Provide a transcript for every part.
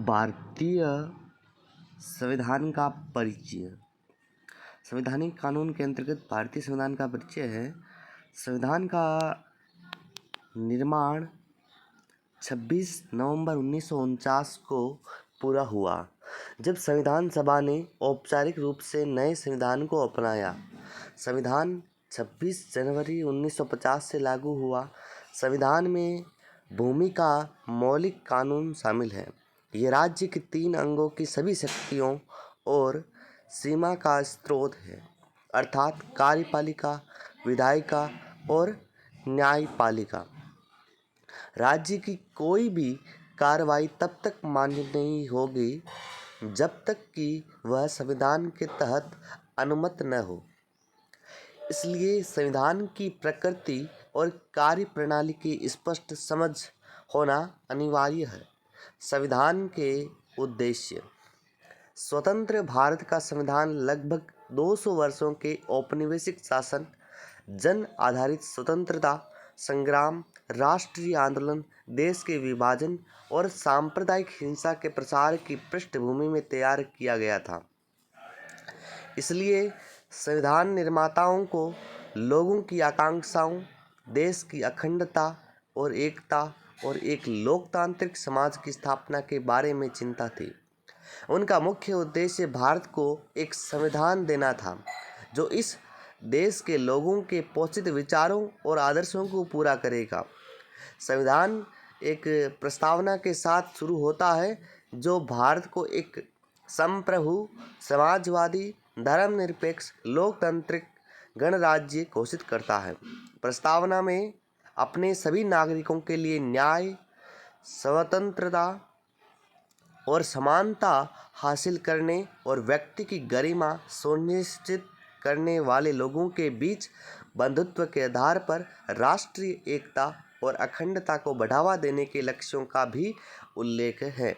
भारतीय संविधान का परिचय। संवैधानिक कानून के अंतर्गत भारतीय संविधान का परिचय है। संविधान का निर्माण 26 नवंबर 1949 को पूरा हुआ, जब संविधान सभा ने औपचारिक रूप से नए संविधान को अपनाया। संविधान 26 जनवरी 1950 से लागू हुआ। संविधान में भूमि का मौलिक कानून शामिल है। ये राज्य के 3 अंगों की सभी शक्तियों और सीमा का स्रोत है, अर्थात कार्यपालिका, विधायिका और न्यायपालिका। राज्य की कोई भी कार्रवाई तब तक मान्य नहीं होगी जब तक कि वह संविधान के तहत अनुमत न हो। इसलिए संविधान की प्रकृति और कार्यप्रणाली की स्पष्ट समझ होना अनिवार्य है। संविधान के उद्देश्य। स्वतंत्र भारत का संविधान लगभग 200 वर्षों के औपनिवेशिक शासन, जन आधारित स्वतंत्रता संग्राम, राष्ट्रीय आंदोलन, देश के विभाजन और सांप्रदायिक हिंसा के प्रसार की पृष्ठभूमि में तैयार किया गया था। इसलिए संविधान निर्माताओं को लोगों की आकांक्षाओं, देश की अखंडता और एकता और एक लोकतांत्रिक समाज की स्थापना के बारे में चिंता थी। उनका मुख्य उद्देश्य भारत को एक संविधान देना था जो इस देश के लोगों के पोषित विचारों और आदर्शों को पूरा करेगा। संविधान एक प्रस्तावना के साथ शुरू होता है जो भारत को एक संप्रभु, समाजवादी, धर्मनिरपेक्ष, लोकतांत्रिक गणराज्य घोषित करता है। प्रस्तावना में अपने सभी नागरिकों के लिए न्याय, स्वतंत्रता और समानता हासिल करने और व्यक्ति की गरिमा सुनिश्चित करने वाले लोगों के बीच बंधुत्व के आधार पर राष्ट्रीय एकता और अखंडता को बढ़ावा देने के लक्ष्यों का भी उल्लेख है।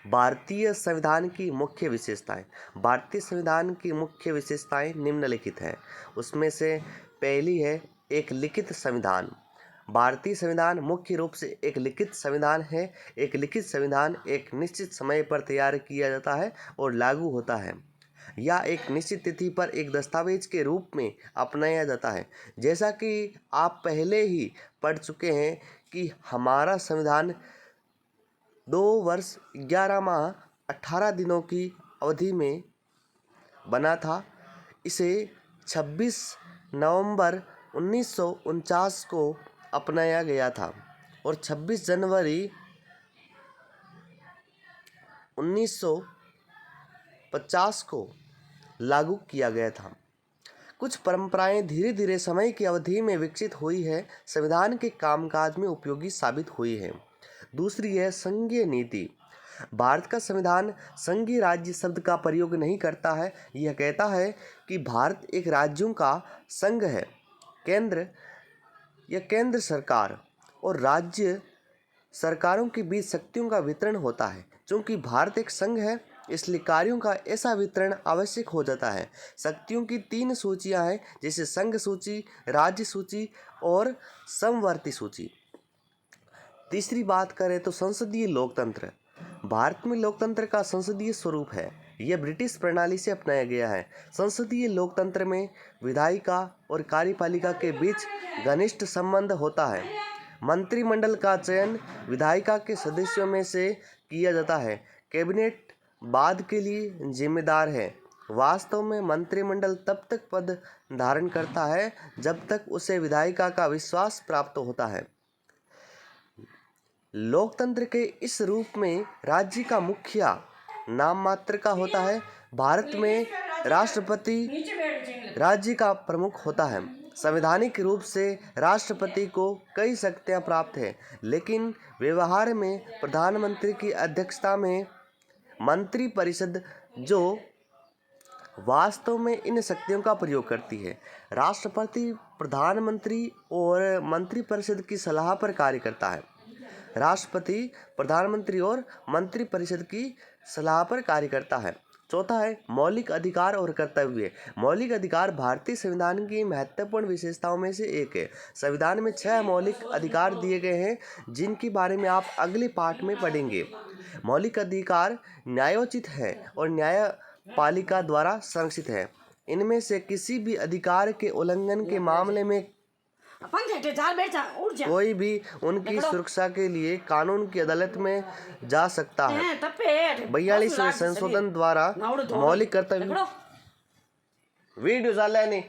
भारतीय संविधान की मुख्य विशेषताएं। भारतीय संविधान की मुख्य विशेषताएं निम्नलिखित हैं। उसमें से पहली है एक लिखित संविधान। भारतीय संविधान मुख्य रूप से एक लिखित संविधान है। एक लिखित संविधान एक निश्चित समय पर तैयार किया जाता है और लागू होता है, या एक निश्चित तिथि पर एक दस्तावेज के रूप में अपनाया जाता है। जैसा कि आप पहले ही पढ़ चुके हैं कि हमारा संविधान 2 वर्ष 11 माह 18 दिनों की अवधि में बना था। इसे 26 नवंबर 1949 को अपनाया गया था और 26 जनवरी 1950 को लागू किया गया था। कुछ परंपराएं धीरे धीरे समय की अवधि में विकसित हुई है, संविधान के कामकाज में उपयोगी साबित हुई है। दूसरी है संघीय नीति। भारत का संविधान संघीय राज्य शब्द का प्रयोग नहीं करता है। यह कहता है कि भारत एक राज्यों का संघ है। केंद्र सरकार और राज्य सरकारों के बीच शक्तियों का वितरण होता है। क्योंकि भारत एक संघ है, इसलिए कार्यों का ऐसा वितरण आवश्यक हो जाता है। शक्तियों की 3 सूचियां हैं, जैसे संघ सूची, राज्य सूची और समवर्ती सूची। तीसरी बात करें तो संसदीय लोकतंत्र। भारत में लोकतंत्र का संसदीय स्वरूप है। यह ब्रिटिश प्रणाली से अपनाया गया है। संसदीय लोकतंत्र में विधायिका और कार्यपालिका के बीच घनिष्ठ संबंध होता है। मंत्रिमंडल का चयन विधायिका के सदस्यों में से किया जाता है। कैबिनेट बाद के लिए जिम्मेदार है। वास्तव में मंत्रिमंडल तब तक पद धारण करता है जब तक उसे विधायिका का विश्वास प्राप्त होता है। लोकतंत्र के इस रूप में राज्य का मुखिया नाम मात्र का होता है। भारत में राष्ट्रपति राज्य का प्रमुख होता है। संवैधानिक रूप से राष्ट्रपति को कई शक्तियां प्राप्त है, लेकिन व्यवहार में प्रधानमंत्री की अध्यक्षता में मंत्रिपरिषद जो वास्तव में इन शक्तियों का प्रयोग करती है। राष्ट्रपति प्रधानमंत्री और मंत्रिपरिषद की सलाह पर कार्य करता है। राष्ट्रपति प्रधानमंत्री और मंत्रिपरिषद की सलाह पर कार्य करता है। चौथा है मौलिक अधिकार और कर्तव्य। मौलिक अधिकार भारतीय संविधान की महत्वपूर्ण विशेषताओं में से एक है। संविधान में 6 मौलिक अधिकार दिए गए हैं, जिनके बारे में आप अगले पाठ में पढ़ेंगे। मौलिक अधिकार न्यायोचित है और न्यायपालिका द्वारा संरक्षित है। इनमें से किसी भी अधिकार के उल्लंघन के मामले में कोई भी उनकी सुरक्षा के लिए कानून की अदालत में जा सकता है। 42वें संशोधन द्वारा मौलिक कर्तव्य वीडियो चाले नहीं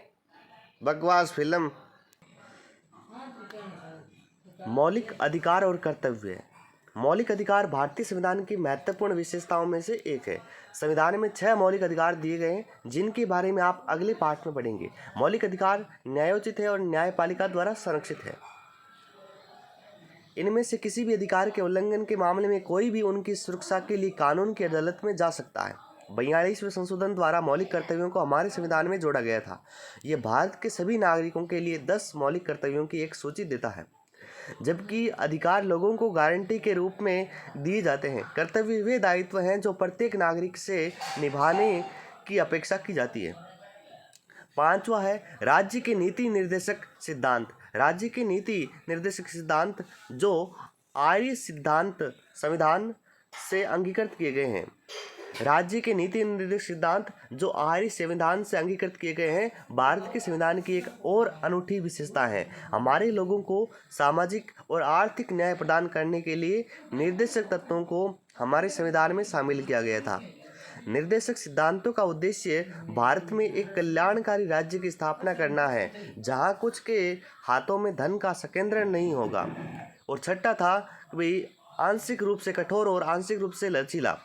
बकवास फिल्म। मौलिक अधिकार और कर्तव्य। मौलिक अधिकार भारतीय संविधान की महत्वपूर्ण विशेषताओं में से एक है। संविधान में 6 मौलिक अधिकार दिए गए हैं, जिनके बारे में आप अगले पाठ में पढ़ेंगे। मौलिक अधिकार न्यायोचित है और न्यायपालिका द्वारा संरक्षित है। इनमें से किसी भी अधिकार के उल्लंघन के मामले में कोई भी उनकी सुरक्षा के लिए कानून की अदालत में जा सकता है। 42वें संशोधन द्वारा मौलिक कर्तव्यों को हमारे संविधान में जोड़ा गया था। यह भारत के सभी नागरिकों के लिए 10 मौलिक कर्तव्यों की एक सूची देता है, जबकि अधिकार लोगों को गारंटी के रूप में दिए जाते हैं। कर्तव्य वे दायित्व हैं जो प्रत्येक नागरिक से निभाने की अपेक्षा की जाती है। 5वां है राज्य के नीति निर्देशक सिद्धांत। राज्य के नीति निर्देशक सिद्धांत जो आर्य सिद्धांत संविधान से अंगीकृत किए गए हैं। राज्य के नीति निर्देशक सिद्धांत जो आर्य संविधान से अंगीकृत किए गए हैं, भारत के संविधान की एक और अनूठी विशेषता है। हमारे लोगों को सामाजिक और आर्थिक न्याय प्रदान करने के लिए निर्देशक तत्वों को हमारे संविधान में शामिल किया गया था। निर्देशक सिद्धांतों का उद्देश्य भारत में एक कल्याणकारी राज्य की स्थापना करना है, जहां कुछ के हाथों में धन का संकेंद्रण नहीं होगा। और छठा था कि आंशिक रूप से कठोर और आंशिक रूप से लचीला।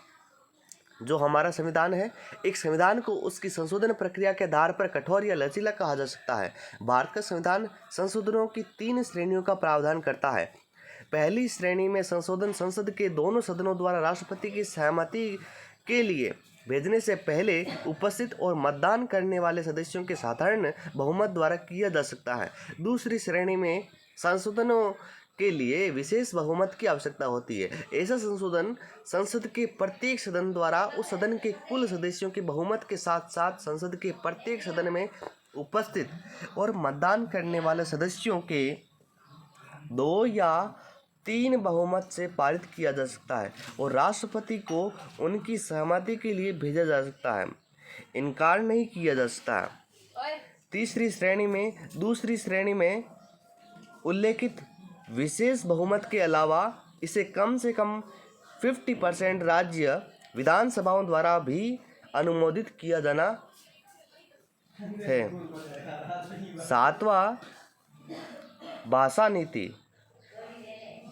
जो हमारा संविधान है, एक संविधान को उसकी संशोधन प्रक्रिया के आधार पर कठोर या लचीला कहा जा सकता है। भारत का संविधान संशोधनों की 3 श्रेणियों का प्रावधान करता है। पहली श्रेणी में संशोधन संसद के दोनों सदनों द्वारा राष्ट्रपति की सहमति के लिए भेजने से पहले उपस्थित और मतदान करने वाले सदस्यों के साधारण बहुमत द्वारा किया जा सकता है। दूसरी श्रेणी में संशोधनों के लिए विशेष बहुमत की आवश्यकता होती है। ऐसा संशोधन संसद के प्रत्येक सदन द्वारा उस सदन के कुल सदस्यों के बहुमत के साथ साथ संसद के प्रत्येक सदन में उपस्थित और मतदान करने वाले सदस्यों के 2 या 3 बहुमत से पारित किया जा सकता है और राष्ट्रपति को उनकी सहमति के लिए भेजा जा सकता है। इनकार नहीं किया जा सकता है। तीसरी श्रेणी में उल्लेखित विशेष बहुमत के अलावा इसे कम से कम 50% राज्य विधानसभाओं द्वारा भी अनुमोदित किया जाना है। 7वां भाषा नीति।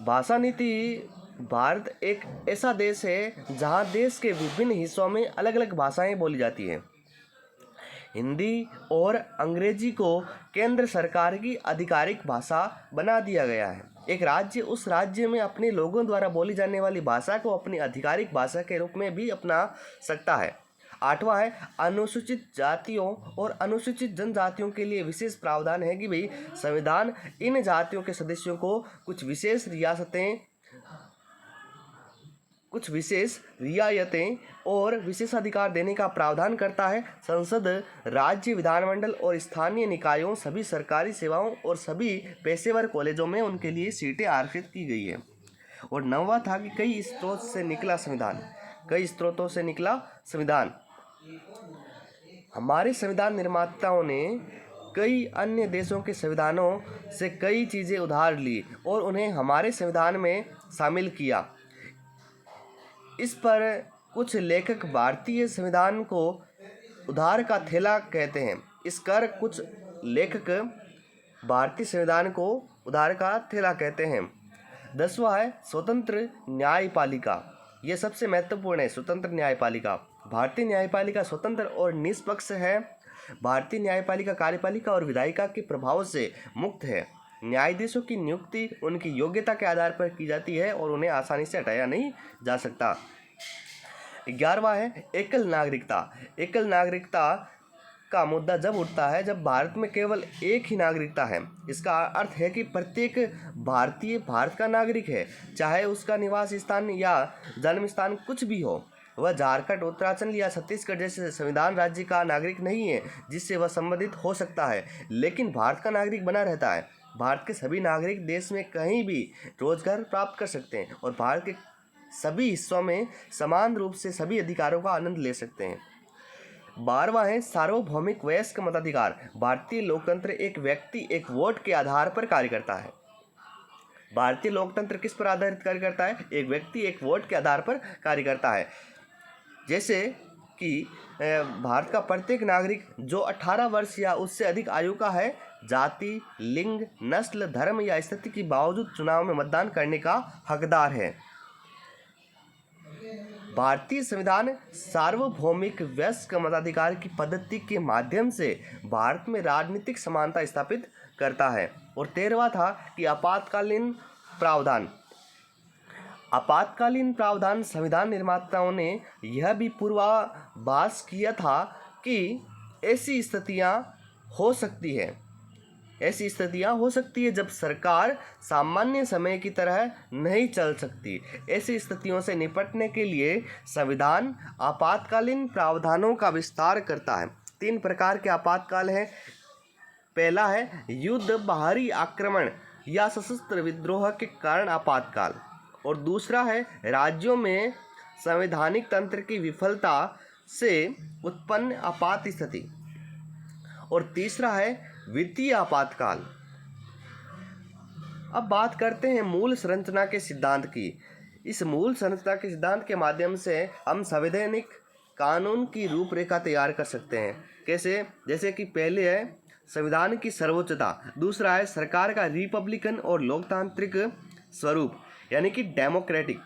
भाषा नीति। भारत एक ऐसा देश है जहां देश के विभिन्न हिस्सों में अलग अलग भाषाएं बोली जाती हैं। हिंदी और अंग्रेजी को केंद्र सरकार की आधिकारिक भाषा बना दिया गया है। एक राज्य उस राज्य में अपने लोगों द्वारा बोली जाने वाली भाषा को अपनी आधिकारिक भाषा के रूप में भी अपना सकता है। 8वां है अनुसूचित जातियों और अनुसूचित जनजातियों के लिए विशेष प्रावधान है कि भाई संविधान इन जातियों के सदस्यों को कुछ विशेष रियायतें और विशेषाधिकार देने का प्रावधान करता है। संसद, राज्य विधानमंडल और स्थानीय निकायों, सभी सरकारी सेवाओं और सभी पेशेवर कॉलेजों में उनके लिए सीटें आरक्षित की गई है। और 9वां था कि कई स्रोतों से निकला संविधान। हमारे संविधान निर्माताओं ने कई अन्य देशों के संविधानों से कई चीज़ें उधार ली और उन्हें हमारे संविधान में शामिल किया। इस पर कुछ लेखक भारतीय संविधान को उधार का थैला कहते हैं। इस कर कुछ लेखक भारतीय संविधान को उधार का थैला कहते हैं। 10वां है स्वतंत्र न्यायपालिका। यह सबसे महत्वपूर्ण है। स्वतंत्र न्यायपालिका। भारतीय न्यायपालिका स्वतंत्र और निष्पक्ष है। भारतीय न्यायपालिका कार्यपालिका और विधायिका के प्रभाव से मुक्त है। न्यायाधीशों की नियुक्ति उनकी योग्यता के आधार पर की जाती है और उन्हें आसानी से हटाया नहीं जा सकता। 11वां है एकल नागरिकता। एकल नागरिकता का मुद्दा जब उठता है जब भारत में केवल एक ही नागरिकता है। इसका अर्थ है कि प्रत्येक भारतीय भारत का नागरिक है, चाहे उसका निवास स्थान या जन्म स्थान कुछ भी हो। वह झारखंड, उत्तराखंड या छत्तीसगढ़ जैसे संविधान राज्य का नागरिक नहीं है जिससे वह संबंधित हो सकता है, लेकिन भारत का नागरिक बना रहता है। भारत के सभी नागरिक देश में कहीं भी रोजगार प्राप्त कर सकते हैं और भारत के सभी हिस्सों में समान रूप से सभी अधिकारों का आनंद ले सकते हैं। 12वां है सार्वभौमिक वयस्क मताधिकार। भारतीय लोकतंत्र एक व्यक्ति एक वोट के आधार पर कार्य करता है। भारतीय लोकतंत्र किस पर आधारित कार्य करता है? एक व्यक्ति एक वोट के आधार पर कार्य करता है। जैसे कि भारत का प्रत्येक नागरिक जो 18 वर्ष या उससे अधिक आयु का है, जाति, लिंग, नस्ल, धर्म या स्थिति के बावजूद चुनाव में मतदान करने का हकदार है। भारतीय संविधान सार्वभौमिक वयस्क मताधिकार की पद्धति के माध्यम से भारत में राजनीतिक समानता स्थापित करता है। और 13वां था कि आपातकालीन प्रावधान। आपातकालीन प्रावधान संविधान निर्माताओं ने यह भी पूर्वाभास किया था कि ऐसी स्थितियां हो सकती है जब सरकार सामान्य समय की तरह नहीं चल सकती। ऐसी स्थितियों से निपटने के लिए संविधान आपातकालीन प्रावधानों का विस्तार करता है। 3 प्रकार के आपातकाल हैं। पहला है युद्ध, बाहरी आक्रमण या सशस्त्र विद्रोह के कारण आपातकाल, और दूसरा है राज्यों में संवैधानिक तंत्र की विफलता से उत्पन्न आपात स्थिति, और तीसरा है वित्तीय आपातकाल। अब बात करते हैं मूल संरचना के सिद्धांत की। इस मूल संरचना के सिद्धांत के माध्यम से हम संवैधानिक कानून की रूपरेखा तैयार कर सकते हैं। कैसे? जैसे कि पहले है संविधान की सर्वोच्चता, दूसरा है सरकार का रिपब्लिकन और लोकतांत्रिक स्वरूप यानी कि डेमोक्रेटिक,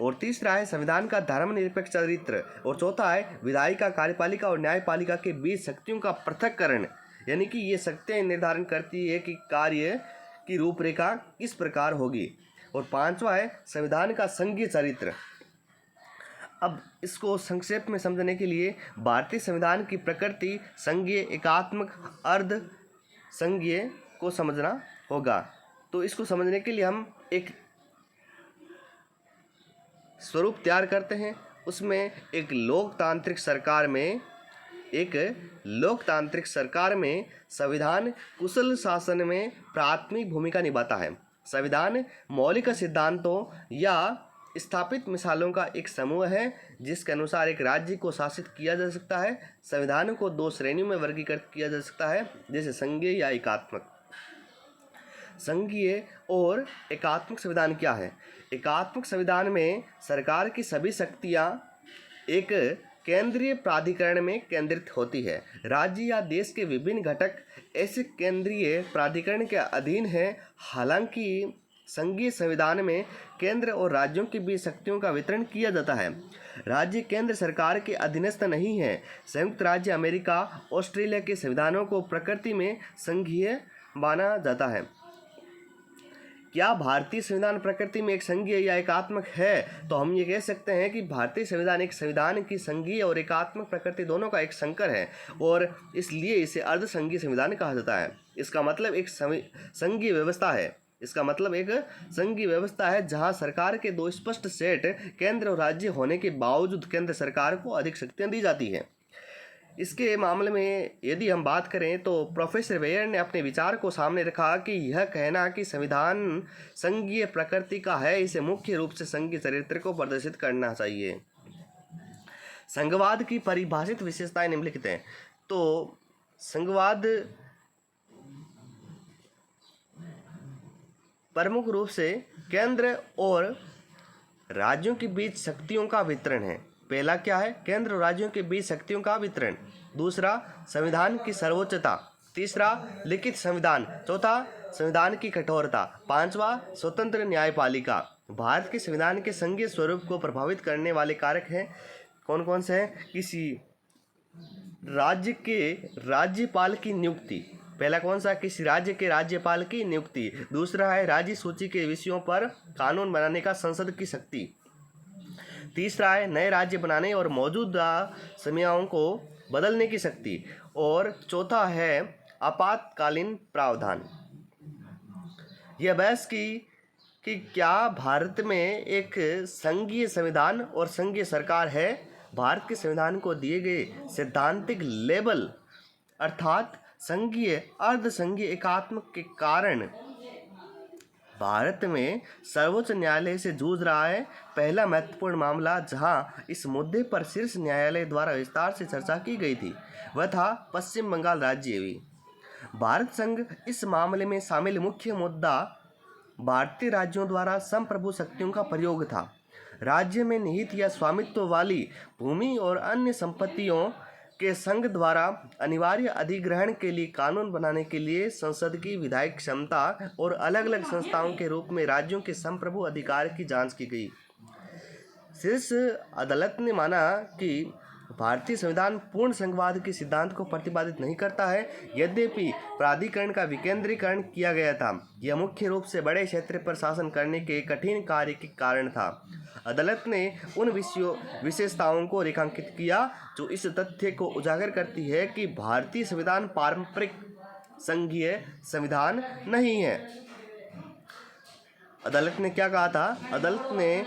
और तीसरा है संविधान का धर्मनिरपेक्ष चरित्र, और चौथा है विधायिका, कार्यपालिका और न्यायपालिका के बीच शक्तियों का पृथक्करण, यानी कि ये शक्तियाँ निर्धारण करती है कि कार्य की रूपरेखा किस प्रकार होगी, और 5वां है संविधान का संघीय चरित्र। अब इसको संक्षेप में समझने के लिए भारतीय संविधान की प्रकृति संघीय, एकात्मक, अर्ध संघीय को समझना होगा। तो इसको समझने के लिए हम एक स्वरूप तैयार करते हैं। उसमें एक लोकतांत्रिक सरकार में संविधान कुशल शासन में प्राथमिक भूमिका निभाता है। संविधान मौलिक सिद्धांतों या स्थापित मिसालों का एक समूह है जिसके अनुसार एक राज्य को शासित किया जा सकता है। संविधान को 2 श्रेणियों में वर्गीकृत किया जा सकता है, जैसे संघीय या एकात्मक। संघीय और एकात्मक संविधान क्या है? एकात्मक संविधान में सरकार की सभी शक्तियां एक केंद्रीय प्राधिकरण में केंद्रित होती है। राज्य या देश के विभिन्न घटक ऐसे केंद्रीय प्राधिकरण के अधीन हैं। हालांकि संघीय संविधान में केंद्र और राज्यों के बीच शक्तियों का वितरण किया जाता है। राज्य केंद्र सरकार के अधीनस्थ नहीं है। संयुक्त राज्य अमेरिका, ऑस्ट्रेलिया के संविधानों को प्रकृति में संघीय माना जाता है। क्या भारतीय संविधान प्रकृति में एक संघीय या एकात्मक है? तो हम ये कह सकते हैं कि भारतीय संविधान एक संविधान की संघीय और एकात्मक प्रकृति दोनों का एक संकर है, और इसलिए इसे अर्ध संघीय संविधान कहा जाता है। इसका मतलब एक संघीय व्यवस्था है जहां सरकार के 2 स्पष्ट सेट केंद्र और राज्य होने के बावजूद केंद्र सरकार को अधिक शक्तियां दी जाती है। इसके मामले में यदि हम बात करें तो प्रोफेसर वेयर ने अपने विचार को सामने रखा कि यह कहना कि संविधान संघीय प्रकृति का है, इसे मुख्य रूप से संघीय चरित्र को प्रदर्शित करना चाहिए। संघवाद की परिभाषित विशेषताएं निम्नलिखित हैं। तो संघवाद प्रमुख रूप से केंद्र और राज्यों के बीच शक्तियों का वितरण है। पहला क्या है? केंद्र और राज्यों के बीच शक्तियों का वितरण। दूसरा, संविधान की सर्वोच्चता। तीसरा, लिखित संविधान। चौथा, संविधान की कठोरता। 5वां, स्वतंत्र न्यायपालिका। भारत के संविधान के संघीय स्वरूप को प्रभावित करने वाले कारक हैं। कौन कौन से हैं? किसी राज्य के राज्यपाल की नियुक्ति। पहला कौन सा? किसी राज्य के राज्यपाल की नियुक्ति। दूसरा है राज्य सूची के विषयों पर कानून बनाने का संसद की शक्ति। तीसरा है नए राज्य बनाने और मौजूदा सीमाओं को बदलने की शक्ति। और चौथा है आपातकालीन प्रावधान। यह बहस की कि क्या भारत में एक संघीय संविधान और संघीय सरकार है? भारत के संविधान को दिए गए सैद्धांतिक लेबल अर्थात संघीय अर्ध संघीय एकात्मक के कारण भारत में सर्वोच्च न्यायालय से जूझ रहा है। पहला महत्वपूर्ण मामला जहां इस मुद्दे पर शीर्ष न्यायालय द्वारा विस्तार से चर्चा की गई थी वह था पश्चिम बंगाल राज्य भी। भारत संघ इस मामले में शामिल मुख्य मुद्दा भारतीय राज्यों द्वारा संप्रभु शक्तियों का प्रयोग था। राज्य में निहित या स्वामित्व वाली भूमि और अन्य संपत्तियों के संघ द्वारा अनिवार्य अधिग्रहण के लिए कानून बनाने के लिए संसद की विधायी क्षमता और अलग अलग संस्थाओं के रूप में राज्यों के संप्रभु अधिकार की जांच की गई। शीर्ष अदालत ने माना कि भारतीय संविधान पूर्ण संघवाद के सिद्धांत को प्रतिपादित नहीं करता है। यद्यपि प्राधिकरण का विकेंद्रीकरण किया गया था, यह मुख्य रूप से बड़े क्षेत्र पर शासन करने के कठिन कार्य के कारण था। अदालत ने उन विशेषताओं को रेखांकित किया जो इस तथ्य को उजागर करती है कि भारतीय संविधान पारंपरिक संघीय संविधान नहीं है। अदालत ने क्या कहा था? अदालत ने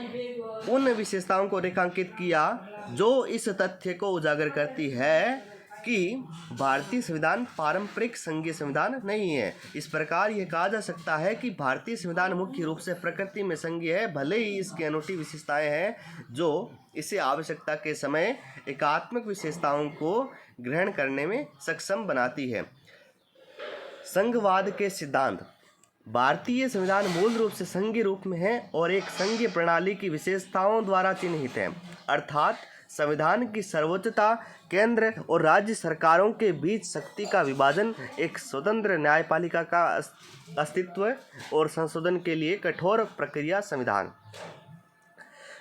उन विशेषताओं को रेखांकित किया जो इस तथ्य को उजागर करती है कि भारतीय संविधान पारंपरिक संघीय संविधान नहीं है। इस प्रकार यह कहा जा सकता है कि भारतीय संविधान मुख्य रूप से प्रकृति में संघीय है, भले ही इसकी अनूठी विशेषताएं हैं जो इसे आवश्यकता के समय एकात्मक विशेषताओं को ग्रहण करने में सक्षम बनाती है। संघवाद के सिद्धांत। भारतीय संविधान मूल रूप से संघीय रूप में है और एक संघीय प्रणाली की विशेषताओं द्वारा चिन्हित है, अर्थात संविधान की सर्वोच्चता, केंद्र और राज्य सरकारों के बीच शक्ति का विभाजन, एक स्वतंत्र न्यायपालिका का अस्तित्व और संशोधन के लिए कठोर प्रक्रिया। संविधान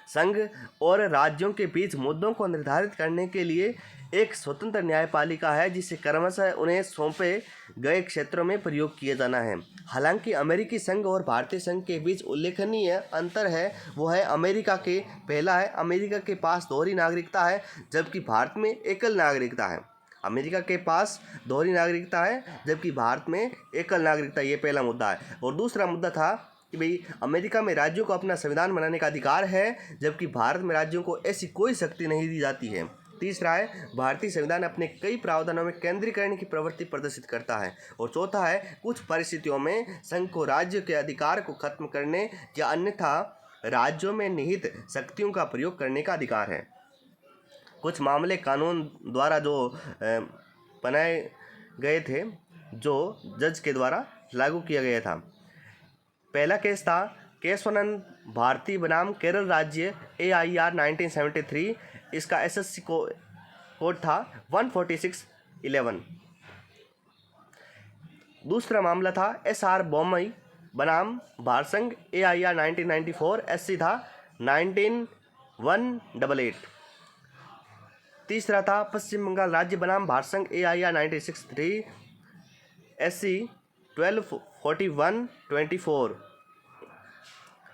संघ और राज्यों के बीच मुद्दों को निर्धारित करने के लिए एक स्वतंत्र न्यायपालिका है जिसे क्रमशः उन्हें सौंपे गए क्षेत्रों में प्रयोग किया जाना है। हालांकि अमेरिकी संघ और भारतीय संघ के बीच उल्लेखनीय अंतर है, वो है अमेरिका के पहला है अमेरिका के पास दोहरी नागरिकता है जबकि भारत में एकल नागरिकता है। अमेरिका के पास दोहरी नागरिकता है जबकि भारत में एकल नागरिकता, ये पहला मुद्दा है। और दूसरा मुद्दा था कि भाई अमेरिका में राज्यों को अपना संविधान बनाने का अधिकार है जबकि भारत में राज्यों को ऐसी कोई शक्ति नहीं दी जाती है। तीसरा है भारतीय संविधान अपने कई प्रावधानों में केंद्रीकरण की प्रवृत्ति प्रदर्शित करता है। और चौथा है कुछ परिस्थितियों में संघ को राज्य के अधिकार को खत्म करने या अन्यथा राज्यों में निहित शक्तियों का प्रयोग करने का अधिकार है। कुछ मामले कानून द्वारा जो बनाए गए थे जो जज के द्वारा लागू किया गया था। पहला केस था केशवानंद भारती बनाम केरल राज्य AIR 1973। इसका SSC कोड था 14611। दूसरा मामला था SR बोम्मई बनाम भारत संघ AIR 1994। SC था 19188। तीसरा था पश्चिम बंगाल राज्य बनाम भारत संघ AIR 1963। SC 124124।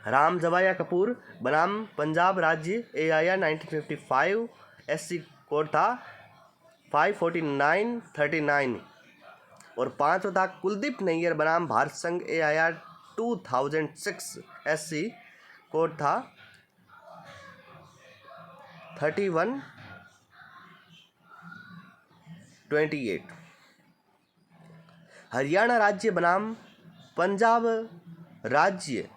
राम जवाया कपूर बनाम पंजाब राज्य AIR 1955। SC कोड था 54939। और पांचवा था कुलदीप नैयर बनाम भारत संघ AIR 2006। SC कोड था 3128। हरियाणा राज्य बनाम पंजाब राज्य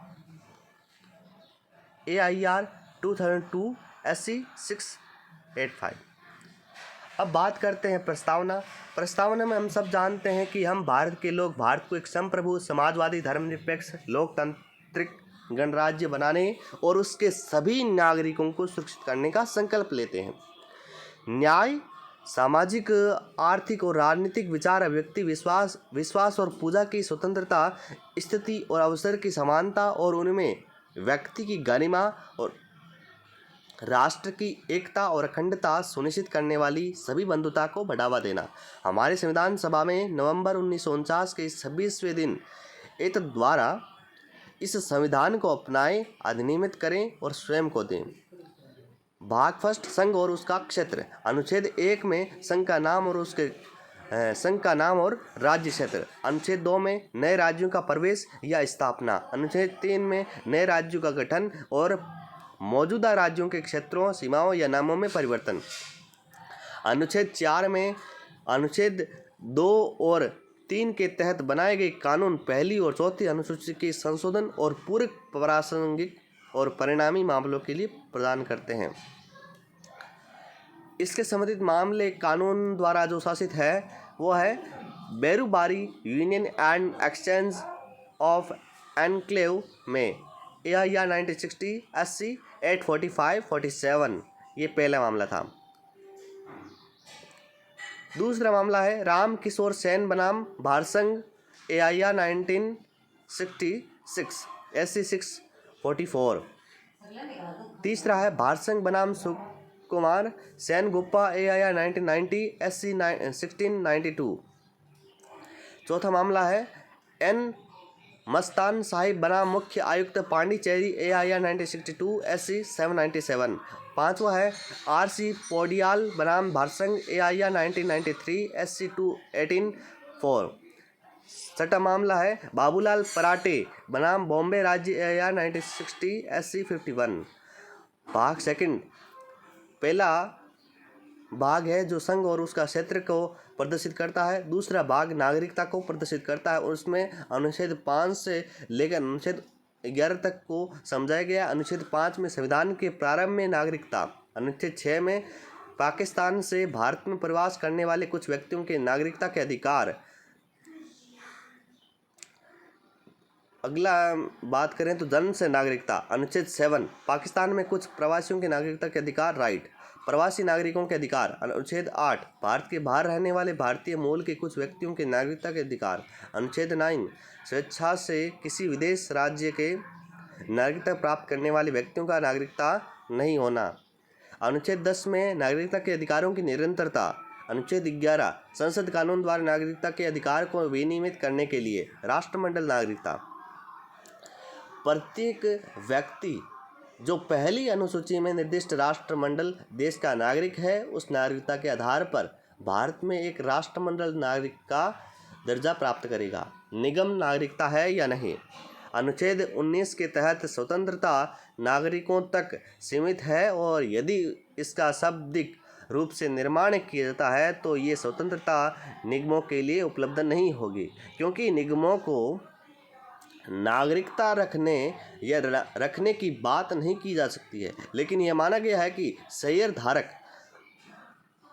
AIR 2002। SC 685। अब बात करते हैं प्रस्तावना में हम सब जानते हैं कि हम भारत के लोग भारत को एक संप्रभु समाजवादी धर्मनिरपेक्ष लोकतांत्रिक गणराज्य बनाने और उसके सभी नागरिकों को सुरक्षित करने का संकल्प लेते हैं। न्याय, सामाजिक, आर्थिक और राजनीतिक विचार, अभिव्यक्ति, विश्वास और पूजा की स्वतंत्रता, स्थिति और अवसर की समानता और उनमें व्यक्ति की गरिमा और राष्ट्र की एकता और अखंडता सुनिश्चित करने वाली सभी बंधुता को बढ़ावा देना। हमारे संविधान सभा में नवंबर 1949 के 26वें दिन एतद द्वारा इस संविधान को अपनाएं, अधिनियमित करें और स्वयं को दें। भाग फर्स्ट संघ और उसका क्षेत्र। अनुच्छेद 1 में संघ का नाम और उसके संघ का नाम और राज्य क्षेत्र। अनुच्छेद 2 में नए राज्यों का प्रवेश या स्थापना। अनुच्छेद 3 में नए राज्यों का गठन और मौजूदा राज्यों के क्षेत्रों, सीमाओं या नामों में परिवर्तन। अनुच्छेद 4 में अनुच्छेद 2 और 3 के तहत बनाए गए कानून पहली और चौथी अनुसूची के संशोधन और पूरक प्रासंगिक और परिणामी मामलों के लिए प्रदान करते हैं। इसके संबंधित मामले कानून द्वारा जो शासित है वो है Berubari union and exchange of enclave में AIR 1960 SC 845-47, ये पहला मामला था। दूसरा मामला है राम किशोर सेन बनाम भारसंघ AIR 1966 SC 644। तीसरा है भारसंघ बनाम सुकुमार सेन गुप्पा AIR 1990 SC 1692। चौथा मामला है N मस्तान साहिब बनाम मुख्य आयुक्त पांडिचेरी AIR 1962 SC 797। पांचवा है RC पोडियाल बनाम भारसंघ AIR 1993 SC 218-4। छठा मामला है बाबूलाल पराटे बनाम बॉम्बे राज्य AIR 1960 SC 51। भाग सेकंड, पहला भाग है जो संघ और उसका क्षेत्र को प्रदर्शित करता है। दूसरा भाग नागरिकता को प्रदर्शित करता है और उसमें अनुच्छेद 5 से लेकर अनुच्छेद 11 तक को समझाया गया। अनुच्छेद 5 में संविधान के प्रारंभ में नागरिकता। अनुच्छेद 6 में पाकिस्तान से भारत में प्रवास करने वाले कुछ व्यक्तियों के नागरिकता के अधिकार। अगला बात करें तो जन्म से नागरिकता। अनुच्छेद 7 पाकिस्तान में कुछ प्रवासियों के नागरिकता के अधिकार, राइट। प्रवासी नागरिकों के अधिकार। अनुच्छेद 8 भारत के बाहर रहने वाले भारतीय मूल के कुछ व्यक्तियों के नागरिकता के अधिकार। अनुच्छेद 9 स्वेच्छा से किसी विदेश राज्य के नागरिकता प्राप्त करने वाले व्यक्तियों का नागरिकता नहीं होना। अनुच्छेद 10 में नागरिकता के अधिकारों की निरंतरता। अनुच्छेद 11 संसद कानून द्वारा नागरिकता के अधिकार को विनियमित करने के लिए राष्ट्रमंडल नागरिकता। प्रत्येक व्यक्ति जो पहली अनुसूची में निर्दिष्ट राष्ट्रमंडल देश का नागरिक है, उस नागरिकता के आधार पर भारत में एक राष्ट्रमंडल नागरिक का दर्जा प्राप्त करेगा। निगम नागरिकता है या नहीं। अनुच्छेद 19 के तहत स्वतंत्रता नागरिकों तक सीमित है और यदि इसका शाब्दिक रूप से निर्माण किया जाता है तो ये स्वतंत्रता निगमों के लिए उपलब्ध नहीं होगी, क्योंकि निगमों को नागरिकता रखने या रखने की बात नहीं की जा सकती है, लेकिन यह माना गया है कि शेयर धारक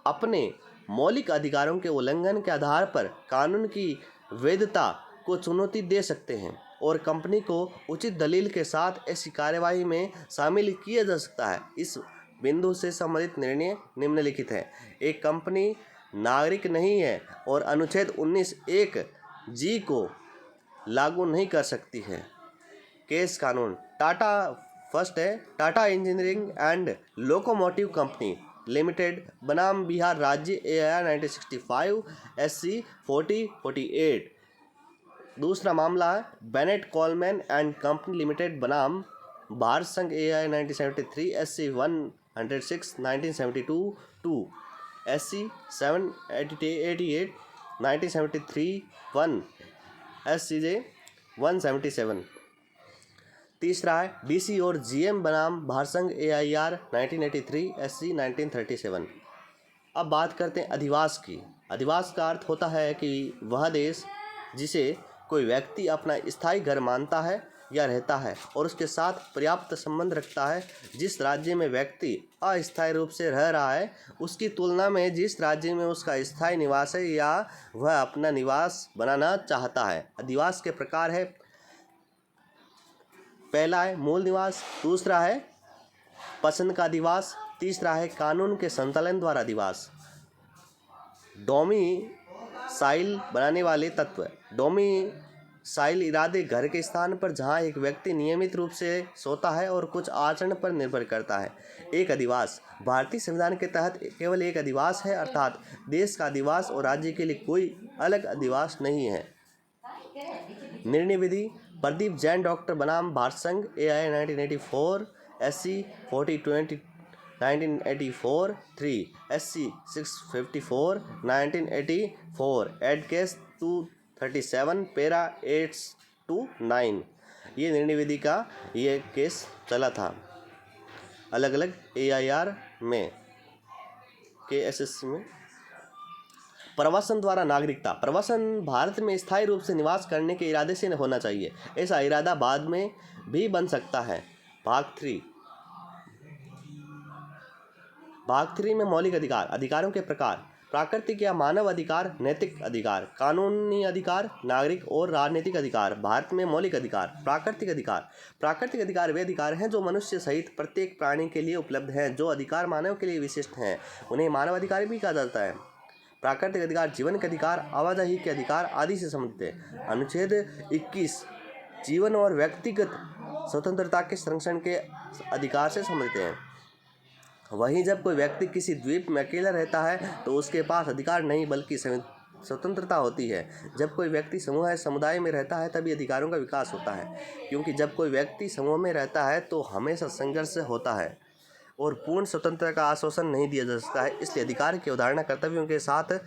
अपने मौलिक अधिकारों के उल्लंघन के आधार पर कानून की वैधता को चुनौती दे सकते हैं और कंपनी को उचित दलील के साथ ऐसी कार्यवाही में शामिल किया जा सकता है। इस बिंदु से संबंधित निर्णय निम्नलिखित है। एक कंपनी नागरिक नहीं है और अनुच्छेद 19(1)(g) को लागू नहीं कर सकती है। केस कानून। टाटा फर्स्ट है Tata engineering and locomotive company limited बनाम बिहार राज्य AIR 1965 SC 4048। दूसरा मामला है Bennett Coleman and company limited बनाम भारत संघ AIR 1973 SC 106 1972-2 SC 788 1973-1 SCJ 177। तीसरा है DC और GM बनाम भारसंघ AIR 1983 SC 1937। अब बात करते हैं अधिवास की। अधिवास का अर्थ होता है कि वह देश जिसे कोई व्यक्ति अपना स्थायी घर मानता है या रहता है और उसके साथ पर्याप्त संबंध रखता है। जिस राज्य में व्यक्ति अस्थायी रूप से रह रहा है उसकी तुलना में जिस राज्य में उसका स्थायी निवास है या वह अपना निवास बनाना चाहता है। अधिवास के प्रकार है, पहला है मूल निवास, दूसरा है पसंद का अधिवास, तीसरा है कानून के संचालन द्वारा अधिवास। डोमिसाइल बनाने वाले तत्व। डोमिसाइल इरादे घर के स्थान पर जहां एक व्यक्ति नियमित रूप से सोता है और कुछ आचरण पर निर्भर करता है। एक अधिवास। भारतीय संविधान के तहत केवल एक अधिवास है, अर्थात देश का अधिवास और राज्य के लिए कोई अलग अधिवास नहीं है। निर्णय विधि। प्रदीप जैन डॉक्टर बनाम भारत संघ AIR 1984 SC 4020 1984 3, SC 654 1984, एड केस 237 पैरा 8 to 9। ये निर्णय विधि का ये केस चला था अलग अलग AIR में, KSS में। प्रवासन द्वारा नागरिकता। प्रवासन भारत में स्थायी रूप से निवास करने के इरादे से होना चाहिए। ऐसा इरादा बाद में भी बन सकता है। भाग 3 में मौलिक अधिकार। अधिकारों के प्रकार। प्राकृतिक या मानव अधिकार, नैतिक अधिकार, कानूनी अधिकार, नागरिक और राजनीतिक अधिकार। भारत में मौलिक अधिकार। प्राकृतिक अधिकार। प्राकृतिक अधिकार वे अधिकार हैं जो मनुष्य सहित प्रत्येक प्राणी के लिए उपलब्ध हैं। जो अधिकार मानव के लिए विशिष्ट हैं उन्हें मानव अधिकार भी कहा जाता है। प्राकृतिक अधिकार जीवन के अधिकार, आवाजाही के अधिकार आदि से संबंधित है। अनुच्छेद 21 जीवन और व्यक्तिगत स्वतंत्रता के संरक्षण के अधिकार से संबंधित है। वहीं जब कोई व्यक्ति किसी द्वीप में अकेला रहता है तो उसके पास अधिकार नहीं बल्कि स्वतंत्रता होती है। जब कोई व्यक्ति समूह या समुदाय में रहता है तभी अधिकारों का विकास होता है, क्योंकि जब कोई व्यक्ति समूह में रहता है तो हमेशा संघर्ष होता है और पूर्ण स्वतंत्रता का आश्वासन नहीं दिया जा सकता है। इसलिए अधिकार की अवधारणा कर्तव्यों के साथ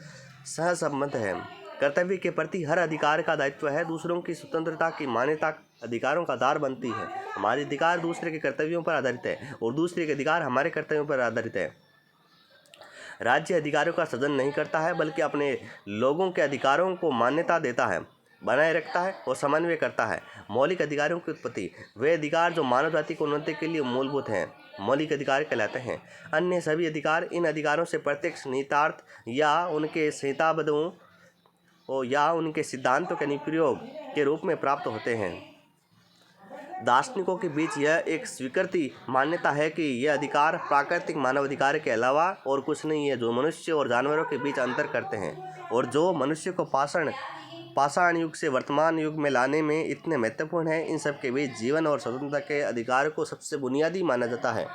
सहसंबद्ध है। कर्तव्य के प्रति हर अधिकार का दायित्व है। दूसरों की स्वतंत्रता की मान्यता अधिकारों का आधार बनती है। हमारे अधिकार दूसरे के कर्तव्यों पर आधारित है और दूसरे के अधिकार हमारे कर्तव्यों पर आधारित है। राज्य अधिकारों का सृजन नहीं करता है बल्कि अपने लोगों के अधिकारों को मान्यता देता है, बनाए रखता है और समन्वय करता है। मौलिक अधिकारों की उत्पत्ति। वे अधिकार जो मानव जाति की उन्नति के लिए मूलभूत हैं मौलिक अधिकार कहलाते हैं। अन्य सभी अधिकार इन अधिकारों से प्रत्यक्ष निहितार्थ या उनके संहिताबद्धों या उनके सिद्धांतों के अनुप्रयोग के रूप में प्राप्त होते हैं। दार्शनिकों के बीच यह एक स्वीकृति मान्यता है कि यह अधिकार प्राकृतिक मानव अधिकार के अलावा और कुछ नहीं है, जो मनुष्य और जानवरों के बीच अंतर करते हैं और जो मनुष्य को पाषाण युग से वर्तमान युग में लाने में इतने महत्वपूर्ण है। इन सब के बीच जीवन और स्वतंत्रता के अधिकार को सबसे बुनियादी माना जाता है।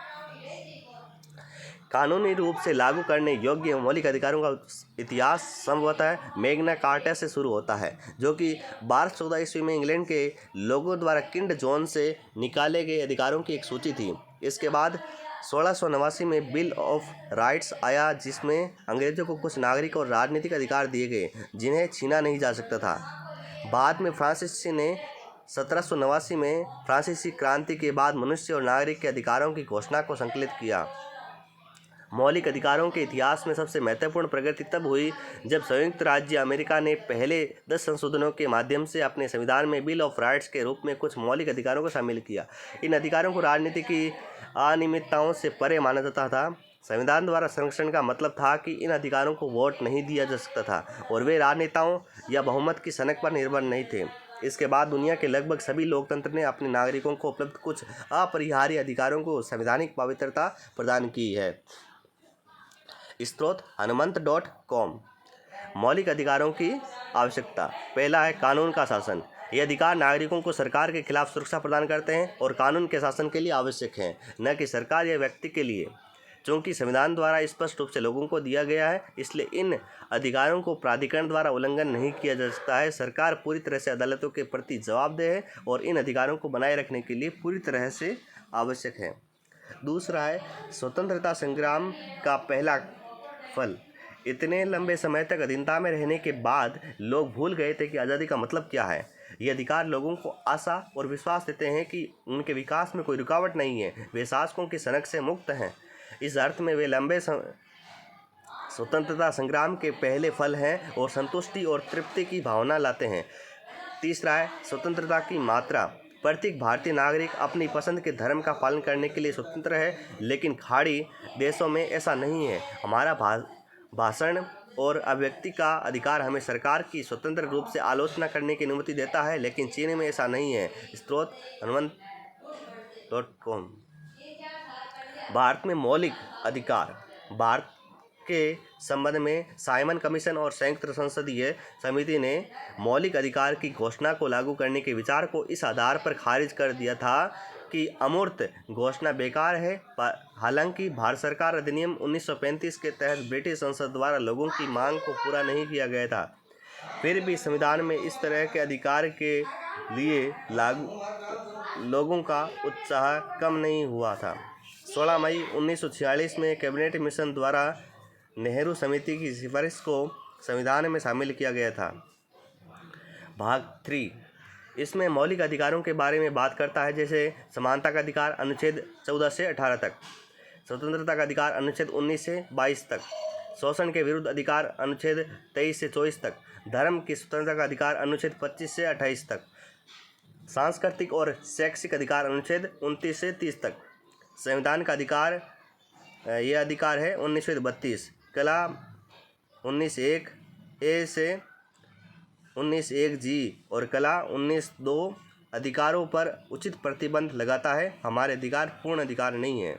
कानूनी रूप से लागू करने योग्य मौलिक अधिकारों का इतिहास संभवतः मैग्ना कार्टा से शुरू होता है, जो कि 1214 ईस्वी में इंग्लैंड के लोगों द्वारा किंग जॉन से निकाले गए अधिकारों की एक सूची थी। इसके बाद 1689 में बिल ऑफ राइट्स आया, जिसमें अंग्रेजों को कुछ नागरिक और राजनीतिक अधिकार दिए गए जिन्हें छीना नहीं जा सकता था। बाद में फ्रांसीसी ने 1789 में फ्रांसीसी क्रांति के बाद मनुष्य और नागरिक के अधिकारों की घोषणा को संकलित किया। मौलिक अधिकारों के इतिहास में सबसे महत्वपूर्ण प्रगति तब हुई जब संयुक्त राज्य अमेरिका ने पहले 10 संशोधनों के माध्यम से अपने संविधान में बिल ऑफ राइट्स के रूप में कुछ मौलिक अधिकारों को शामिल किया। इन अधिकारों को राजनीति की अनियमितताओं से परे माना जाता था। संविधान द्वारा संरक्षण का मतलब था कि इन अधिकारों को वोट नहीं दिया जा सकता था और वे राजनेताओं या बहुमत की सनक पर निर्भर नहीं थे। इसके बाद दुनिया के लगभग सभी लोकतंत्र ने अपने नागरिकों को उपलब्ध कुछ अपरिहार्य अधिकारों को संवैधानिक पवित्रता प्रदान की है। स्रोत हनुमंत.com। मौलिक अधिकारों की आवश्यकता। पहला है कानून का शासन। ये अधिकार नागरिकों को सरकार के खिलाफ सुरक्षा प्रदान करते हैं और कानून के शासन के लिए आवश्यक हैं, न कि सरकार या व्यक्ति के लिए। चूँकि संविधान द्वारा स्पष्ट रूप से लोगों को दिया गया है, इसलिए इन अधिकारों को प्राधिकरण द्वारा उल्लंघन नहीं किया जा सकता है। सरकार पूरी तरह से अदालतों के प्रति जवाबदेह है और इन अधिकारों को बनाए रखने के लिए पूरी तरह से आवश्यक है। दूसरा है स्वतंत्रता संग्राम का पहला फल। इतने लंबे समय तक अधीनता में रहने के बाद लोग भूल गए थे कि आज़ादी का मतलब क्या है। ये अधिकार लोगों को आशा और विश्वास देते हैं कि उनके विकास में कोई रुकावट नहीं है, वे शासकों की सनक से मुक्त हैं। इस अर्थ में वे लंबे स्वतंत्रता संग्राम के पहले फल हैं और संतुष्टि और तृप्ति की भावना लाते हैं। तीसरा है स्वतंत्रता की मात्रा। प्रत्येक भारतीय नागरिक अपनी पसंद के धर्म का पालन करने के लिए स्वतंत्र है, लेकिन खाड़ी देशों में ऐसा नहीं है। हमारा भाषण और अभिव्यक्ति का अधिकार हमें सरकार की स्वतंत्र रूप से आलोचना करने की अनुमति देता है, लेकिन चीन में ऐसा नहीं है। स्रोत हनुमंत.com। भारत में मौलिक अधिकार। भारत के संबंध में साइमन कमीशन और संयुक्त संसदीय समिति ने मौलिक अधिकार की घोषणा को लागू करने के विचार को इस आधार पर खारिज कर दिया था कि अमूर्त घोषणा बेकार है। हालांकि भारत सरकार अधिनियम 1935 के तहत ब्रिटिश संसद द्वारा लोगों की मांग को पूरा नहीं किया गया था, फिर भी संविधान में इस तरह के अधिकार के लिए लोगों का उत्साह कम नहीं हुआ था। 16 मई 1946 में कैबिनेट मिशन द्वारा नेहरू समिति की सिफारिश को संविधान में शामिल किया गया था। भाग 3 इसमें मौलिक अधिकारों के बारे में बात करता है, जैसे समानता का अधिकार अनुच्छेद 14 से 18 तक, स्वतंत्रता का अधिकार अनुच्छेद 19 से 22 तक, शोषण के विरुद्ध अधिकार अनुच्छेद 23 से 24 तक, धर्म की स्वतंत्रता का अधिकार अनुच्छेद 25 से 28 तक, सांस्कृतिक और शैक्षिक अधिकार अनुच्छेद 29 से 30 तक, संविधान का अधिकार ये अधिकार है 1932, कला 19(1) ए से 19(1) जी और कला 19(2) अधिकारों पर उचित प्रतिबंध लगाता है। हमारे अधिकार पूर्ण अधिकार नहीं है।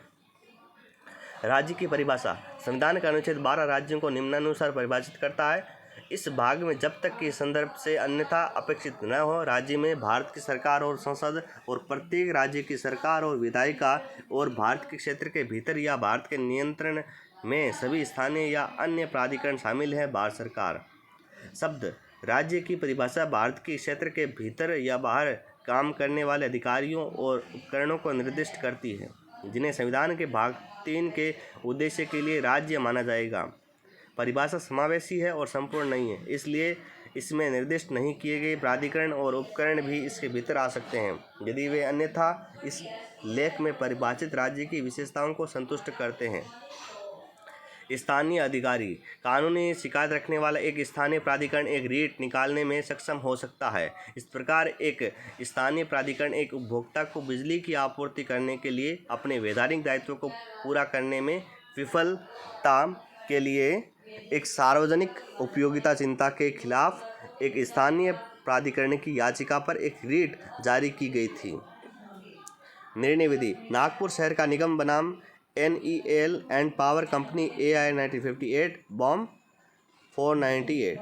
राज्य की परिभाषा। संविधान का अनुच्छेद 12 राज्यों को निम्नानुसार परिभाषित करता है। इस भाग में जब तक कि संदर्भ से अन्यथा अपेक्षित न हो, राज्य में भारत की सरकार और संसद और प्रत्येक राज्य की सरकार और विधायिका और भारत के क्षेत्र के भीतर या भारत के नियंत्रण में सभी स्थानीय या अन्य प्राधिकरण शामिल है। भारत सरकार। शब्द राज्य की परिभाषा भारत के क्षेत्र के भीतर या बाहर काम करने वाले अधिकारियों और उपकरणों को निर्दिष्ट करती है, जिन्हें संविधान के भाग 3 के उद्देश्य के लिए राज्य माना जाएगा। परिभाषा समावेशी है और संपूर्ण नहीं है, इसलिए इसमें निर्दिष्ट नहीं किए गए प्राधिकरण और उपकरण भी इसके भीतर आ सकते हैं, यदि वे अन्यथा इस लेख में परिभाषित राज्य की विशेषताओं को संतुष्ट करते हैं। स्थानीय अधिकारी। कानूनी शिकायत रखने वाला एक स्थानीय प्राधिकरण एक रीट निकालने में सक्षम हो सकता है। इस प्रकार एक स्थानीय प्राधिकरण एक उपभोक्ता को बिजली की आपूर्ति करने के लिए अपने वैधानिक दायित्वों को पूरा करने में विफलता के लिए एक सार्वजनिक उपयोगिता चिंता के खिलाफ एक स्थानीय प्राधिकरण की याचिका पर एक रीट जारी की गई थी। निर्णय विधि। नागपुर शहर का निगम बनाम NEL and power company AI 1958 Bom 498।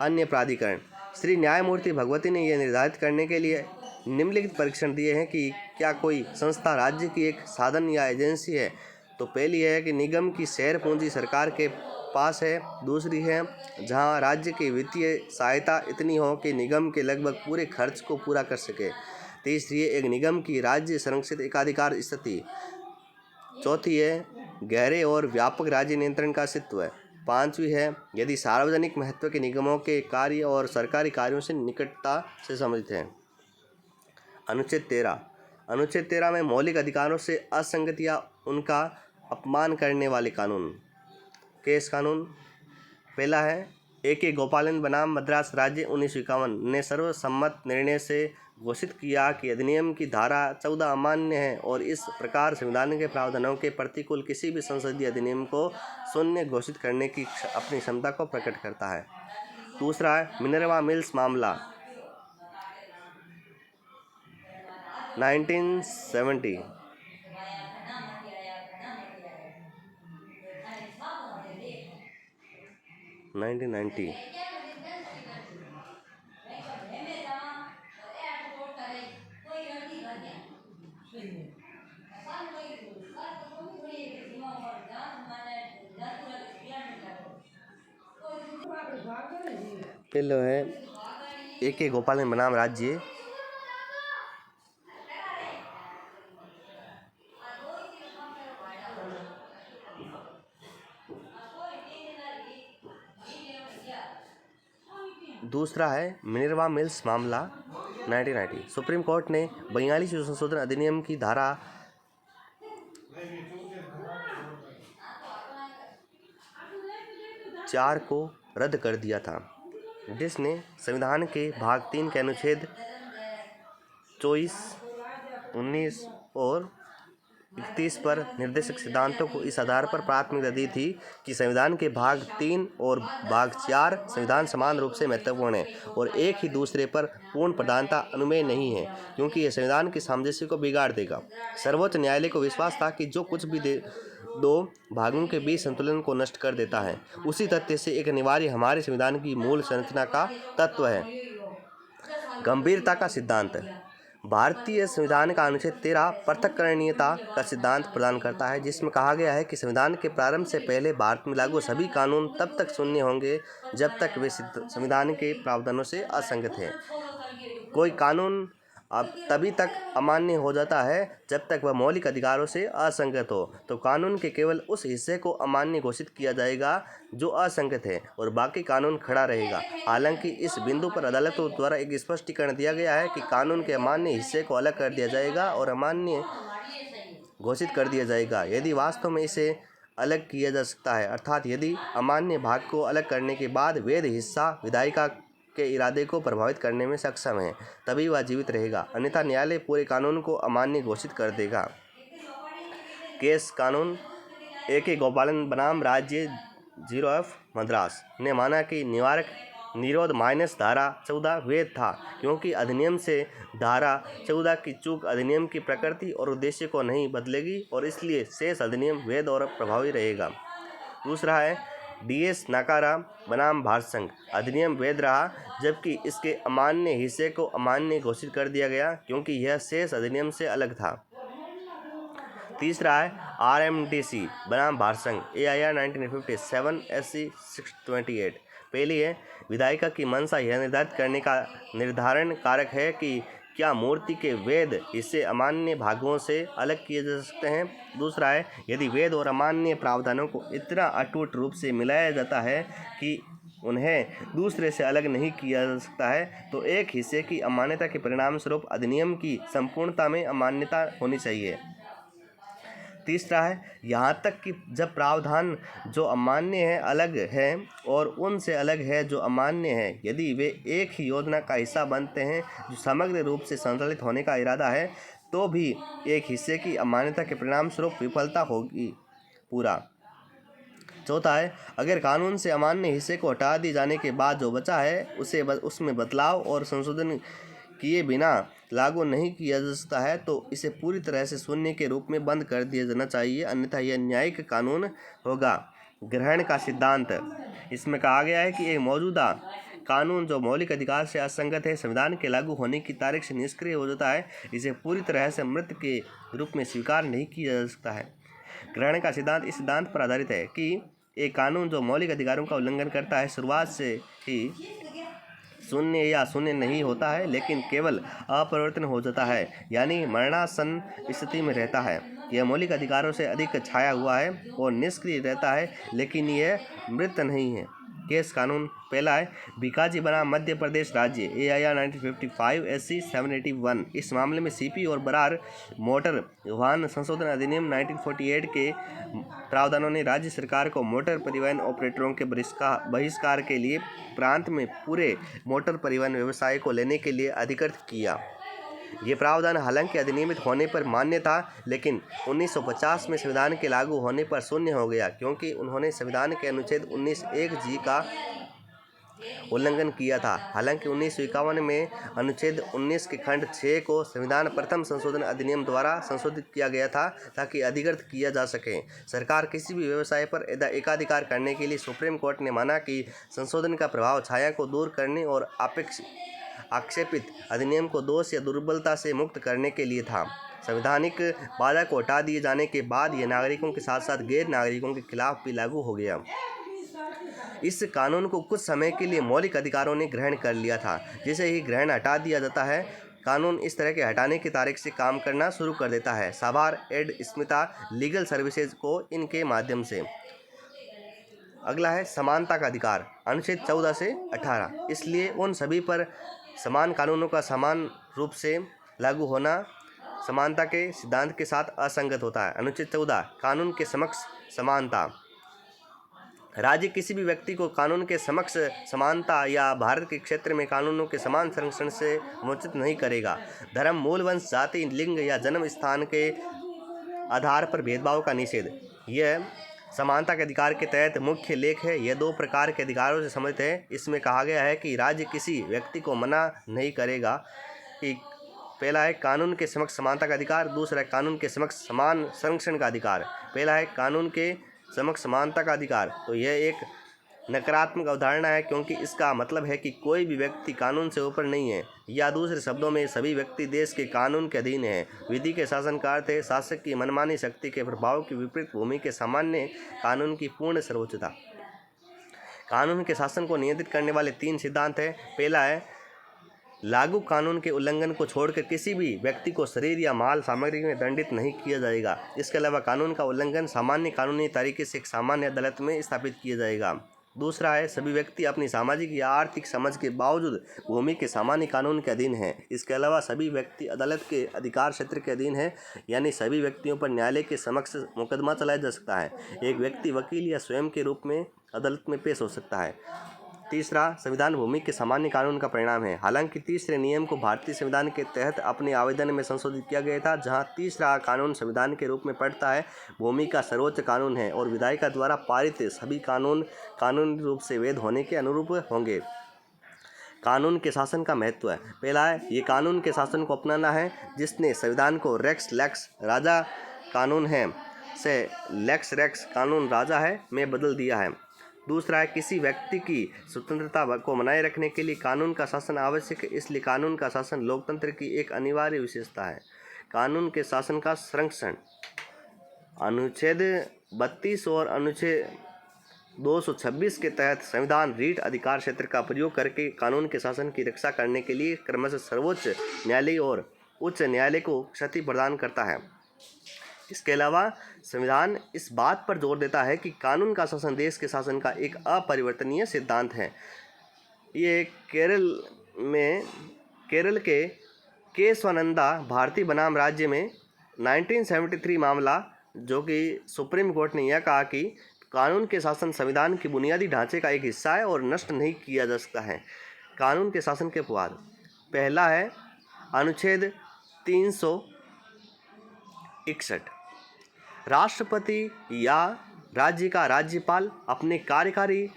अन्य प्राधिकरण। श्री न्यायमूर्ति भगवती ने यह निर्धारित करने के लिए निम्नलिखित परीक्षण दिए हैं कि क्या कोई संस्था राज्य की एक साधन या एजेंसी है। तो पहली है कि निगम की शेयर पूंजी सरकार के पास है। दूसरी है जहां राज्य की वित्तीय सहायता इतनी हो कि निगम के लगभग पूरे खर्च को पूरा कर सके। तीसरी है एक निगम की राज्य संरक्षित एकाधिकार स्थिति। चौथी है गहरे और व्यापक राज्य नियंत्रण का अस्तित्व है। पांचवी है यदि सार्वजनिक महत्व के निगमों के कार्य और सरकारी कार्यों से निकटता से संबंधित हैं। अनुच्छेद 13। अनुच्छेद 13 में मौलिक अधिकारों से असंगत या उनका अपमान करने वाले कानून। केस कानून। पहला है AK गोपालन बनाम मद्रास राज्य 1951 ने सर्वसम्मत निर्णय से घोषित किया कि अधिनियम की धारा 14 अमान्य है और इस प्रकार संविधान के प्रावधानों के प्रतिकूल किसी भी संसदीय अधिनियम को शून्य घोषित करने की अपनी क्षमता को प्रकट करता है। दूसरा है मिनर्वा मिल्स मामला 1970। पहले है AK गोपालन बनाम राज्य। दूसरा है मिनर्वा मिल्स मामला 1990। सुप्रीम कोर्ट ने 42वें संशोधन अधिनियम की धारा 4 को रद्द कर दिया था, जिसने संविधान के भाग 3 के अनुच्छेद 24, 19 और 31 पर निर्देशक सिद्धांतों को इस आधार पर प्राथमिकता दी थी कि संविधान के भाग 3 और भाग 4 संविधान समान रूप से महत्वपूर्ण है और एक ही दूसरे पर पूर्ण प्रधानता अनुमेय नहीं है, क्योंकि यह संविधान की सामंजस्य को बिगाड़ देगा। सर्वोच्च न्यायालय को विश्वास था कि जो कुछ भी दो भागों के बीच संतुलन को नष्ट कर देता है, उसी तथ्य से एक अनिवार्य हमारे संविधान की मूल संरचना का तत्व है। गंभीरता का सिद्धांत। भारतीय संविधान का अनुच्छेद 13 पृथक्करणीयता का सिद्धांत प्रदान करता है, जिसमें कहा गया है कि संविधान के प्रारंभ से पहले भारत में लागू सभी कानून तब तक शून्य होंगे जब तक वे संविधान के प्रावधानों से असंगत हैं। कोई कानून अब तभी तक अमान्य हो जाता है जब तक वह मौलिक अधिकारों से असंगत हो। तो कानून के केवल उस हिस्से को अमान्य घोषित किया जाएगा जो असंगत है और बाकी कानून खड़ा रहेगा। हालांकि इस बिंदु पर अदालतों द्वारा एक स्पष्टीकरण दिया गया है कि कानून के अमान्य हिस्से को अलग कर दिया जाएगा और अमान्य घोषित कर दिया जाएगा यदि वास्तव में इसे अलग किया जा सकता है, अर्थात यदि अमान्य भाग को अलग करने के बाद वैध हिस्सा विधायिका के इरादे को प्रभावित करने में सक्षम है, तभी वह जीवित रहेगा, अन्यथा न्यायालय पूरे कानून को अमान्य घोषित कर देगा। केस कानून A.K. गोपालन बनाम राज्य 0F मद्रास ने माना कि निरोध माइनस धारा 14 वैध था क्योंकि अधिनियम से धारा 14 की चूक अधिनियम की प्रकृति और उद्देश्य को नहीं बदलेगी और इसलिए शेष अधिनियम वैध और प्रभावी रहेगा। दूसरा है DS नाकारा बनाम भारत संघ, अधिनियम वैध रहा जबकि इसके अमान्य हिस्से को अमान्य घोषित कर दिया गया क्योंकि यह शेष अधिनियम से अलग था। तीसरा है RMTC बनाम भारत संघ, AIR 1957 SC 628। पहली है विधायिका की मंशा यह निर्धारित करने का निर्धारण कारक है कि क्या मूर्ति के वैध हिस्से अमान्य भागों से अलग किए जा सकते हैं। दूसरा है यदि वैध और अमान्य प्रावधानों को इतना अटूट रूप से मिलाया जाता है कि उन्हें दूसरे से अलग नहीं किया जा सकता है तो एक हिस्से की अमान्यता के परिणाम स्वरूप अधिनियम की संपूर्णता में अमान्यता होनी चाहिए। तीसरा है यहाँ तक कि जब प्रावधान जो अमान्य है अलग है और उनसे अलग है जो अमान्य है, यदि वे एक ही योजना का हिस्सा बनते हैं जो समग्र रूप से संचालित होने का इरादा है, तो भी एक हिस्से की अमान्यता के परिणाम स्वरूप विफलता होगी पूरा। चौथा है अगर कानून से अमान्य हिस्से को हटा दिए जाने के बाद जो बचा है उसमें बदलाव और संशोधन किए बिना लागू नहीं किया जा सकता है तो इसे पूरी तरह से शून्य के रूप में बंद कर दिया जाना चाहिए, अन्यथा यह न्यायिक कानून होगा। ग्रहण का सिद्धांत, इसमें कहा गया है कि एक मौजूदा कानून जो मौलिक अधिकार से असंगत है, संविधान के लागू होने की तारीख से निष्क्रिय हो जाता है, इसे पूरी तरह से मृत के रूप में स्वीकार नहीं किया जा सकता है। ग्रहण का सिद्धांत इस सिद्धांत पर आधारित है कि एक कानून जो मौलिक अधिकारों का उल्लंघन करता है शुरुआत से ही शून्य या शून्य नहीं होता है लेकिन केवल अपरिवर्तन हो जाता है, यानी मरणासन्न स्थिति में रहता है। यह मौलिक अधिकारों से अधिक छाया हुआ है और निष्क्रिय रहता है लेकिन यह मृत नहीं है। केस कानून पहला है भिकाजी बनाम मध्य प्रदेश राज्य, AIR 1955 SC 781। इस मामले में CP और बरार मोटर वाहन संशोधन अधिनियम 1948 के प्रावधानों ने राज्य सरकार को मोटर परिवहन ऑपरेटरों के बहिष्कार के लिए प्रांत में पूरे मोटर परिवहन व्यवसाय को लेने के लिए अधिकृत किया। ये प्रावधान हालांकि अधिनियमित होने पर मान्य था लेकिन 1950 में संविधान के लागू होने पर शून्य हो गया क्योंकि उन्होंने संविधान के अनुच्छेद 19(1)(g) का उल्लंघन किया था। हालांकि 1951 में अनुच्छेद 19 के खंड 6 को संविधान प्रथम संशोधन अधिनियम द्वारा संशोधित किया गया था ताकि अधिकृत किया जा सके। सरकार किसी भी व्यवसाय पर एकाधिकार करने के लिए सुप्रीम कोर्ट ने माना कि संशोधन का प्रभाव छाया को दूर करने और आक्षेपित अधिनियम को दोष या दुर्बलता से मुक्त करने के लिए था। संवैधानिक बाधा को हटा दिए जाने के बाद यह नागरिकों के साथ साथ गैर नागरिकों के खिलाफ भी लागू हो गया। इस कानून को कुछ समय के लिए मौलिक अधिकारों ने ग्रहण कर लिया था। जैसे ही ग्रहण हटा दिया जाता है, कानून इस तरह के हटाने की तारीख से काम करना शुरू कर देता है। साभार एड स्मिता लीगल सर्विसेज को इनके माध्यम से। अगला है समानता का अधिकार, अनुच्छेद 14 से 18। इसलिए उन सभी पर समान कानूनों का समान रूप से लागू होना समानता के सिद्धांत के साथ असंगत होता है। अनुच्छेद 14 कानून के समक्ष समानता। राज्य किसी भी व्यक्ति को कानून के समक्ष समानता या भारत के क्षेत्र में कानूनों के समान संरक्षण से वंचित नहीं करेगा। धर्म, मूल वंश, जाति, लिंग या जन्म स्थान के आधार पर भेदभाव का निषेध, यह समानता के अधिकार के तहत मुख्य लेख है। यह 2 प्रकार के अधिकारों से सम्मिलित है। इसमें कहा गया है कि राज्य किसी व्यक्ति को मना नहीं करेगा कि पहला है कानून के समक्ष समानता का अधिकार, दूसरा है कानून के समक्ष समान संरक्षण का अधिकार। पहला है कानून के समक्ष समानता का अधिकार, तो यह एक नकारात्मक अवधारणा है क्योंकि इसका मतलब है कि कोई भी व्यक्ति कानून से ऊपर नहीं है, या दूसरे शब्दों में सभी व्यक्ति देश के कानून के अधीन हैं। विधि के शासन का अर्थ है शासक की मनमानी शक्ति के प्रभाव की विपरीत भूमि के सामान्य कानून की पूर्ण सर्वोच्चता। कानून के शासन को नियंत्रित करने वाले 3 सिद्धांत हैं। पहला है लागू कानून के उल्लंघन को छोड़कर किसी भी व्यक्ति को शरीर या माल सामग्री में दंडित नहीं किया जाएगा। इसके अलावा कानून का उल्लंघन सामान्य कानूनी तरीके से एक सामान्य अदालत में स्थापित किया जाएगा। दूसरा है, सभी व्यक्ति अपनी सामाजिक या आर्थिक समझ के बावजूद भूमि के सामान्य कानून के अधीन हैं। इसके अलावा सभी व्यक्ति अदालत के अधिकार क्षेत्र के अधीन हैं, यानी सभी व्यक्तियों पर न्यायालय के समक्ष मुकदमा चलाया जा सकता है। एक व्यक्ति वकील या स्वयं के रूप में अदालत में पेश हो सकता है। तीसरा, संविधान भूमि के सामान्य कानून का परिणाम है। हालांकि तीसरे नियम को भारतीय संविधान के तहत अपने आवेदन में संशोधित किया गया था, जहां तीसरा कानून संविधान के रूप में पढ़ता है, भूमि का सर्वोच्च कानून है और विधायिका द्वारा पारित सभी कानून कानूनी रूप से वैध होने के अनुरूप होंगे। कानून के शासन का महत्व है। पहला है, ये कानून के शासन को अपनाना है जिसने संविधान को रेक्स लेक्स राजा कानून है से लेक्स रेक्स कानून राजा है में बदल दिया है। दूसरा है, किसी व्यक्ति की स्वतंत्रता को बनाए रखने के लिए कानून का शासन आवश्यक है, इसलिए कानून का शासन लोकतंत्र की एक अनिवार्य विशेषता है। कानून के शासन का संरक्षण अनुच्छेद 32 और अनुच्छेद 226 के तहत संविधान रीट अधिकार क्षेत्र का प्रयोग करके कानून के शासन की रक्षा करने के लिए क्रमशः सर्वोच्च न्यायालय और उच्च न्यायालय को शक्ति प्रदान करता है। इसके अलावा संविधान इस बात पर जोर देता है कि कानून का शासन देश के शासन का एक अपरिवर्तनीय सिद्धांत है। ये केरल के केशवानंदा भारतीय बनाम राज्य में 1973 मामला, जो कि सुप्रीम कोर्ट ने यह कहा कि कानून के शासन संविधान के बुनियादी ढांचे का एक हिस्सा है और नष्ट नहीं किया जा सकता है। कानून के शासन के अपवाद, पहला है अनुच्छेद 361, राष्ट्रपति या राज्य का राज्यपाल अपने कार्यकारी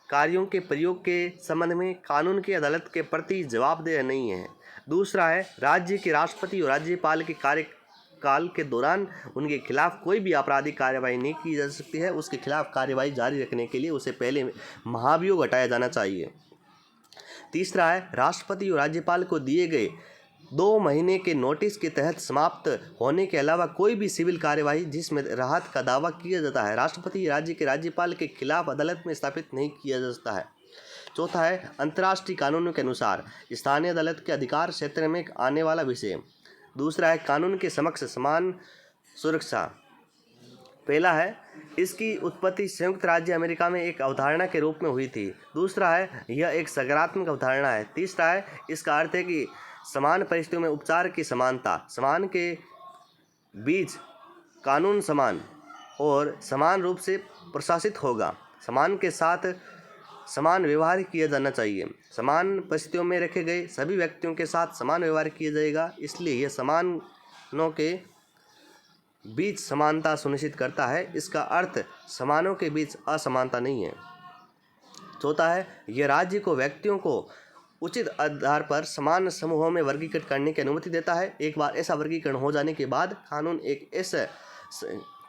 कार्यों के प्रयोग के संबंध में कानून की अदालत के प्रति जवाबदेह नहीं है। दूसरा है, राज्य के राष्ट्रपति और राज्यपाल के कार्यकाल के दौरान उनके खिलाफ कोई भी आपराधिक कार्यवाही नहीं की जा सकती है। उसके खिलाफ कार्यवाही जारी रखने के लिए उसे पहले महाभियोग हटाया जाना चाहिए। तीसरा है, राष्ट्रपति और राज्यपाल को दिए गए 2 महीने के नोटिस के तहत समाप्त होने के अलावा कोई भी सिविल कार्यवाही जिसमें राहत का दावा किया जाता है, राष्ट्रपति राज्य के राज्यपाल के खिलाफ अदालत में स्थापित नहीं किया जा सकता है। चौथा है, अंतर्राष्ट्रीय कानूनों के अनुसार स्थानीय अदालत के अधिकार क्षेत्र में आने वाला विषय। दूसरा है, कानून के समक्ष समान सुरक्षा। पहला है, इसकी उत्पत्ति संयुक्त राज्य अमेरिका में एक अवधारणा के रूप में हुई थी। दूसरा है, यह एक सकारात्मक अवधारणा है। तीसरा है, इसका अर्थ है कि समान परिस्थितियों में उपचार की समानता, समान के बीच कानून समान और समान रूप से प्रशासित होगा, समान के साथ समान व्यवहार किया जाना चाहिए, समान परिस्थितियों में रखे गए सभी व्यक्तियों के साथ समान व्यवहार किया जाएगा, इसलिए यह समानों के बीच समानता सुनिश्चित करता है। इसका अर्थ समानों के बीच असमानता नहीं है। चौथा है, यह राज्य को व्यक्तियों को उचित आधार पर समान समूहों में वर्गीकृत करने की अनुमति देता है। एक बार ऐसा वर्गीकरण हो जाने के बाद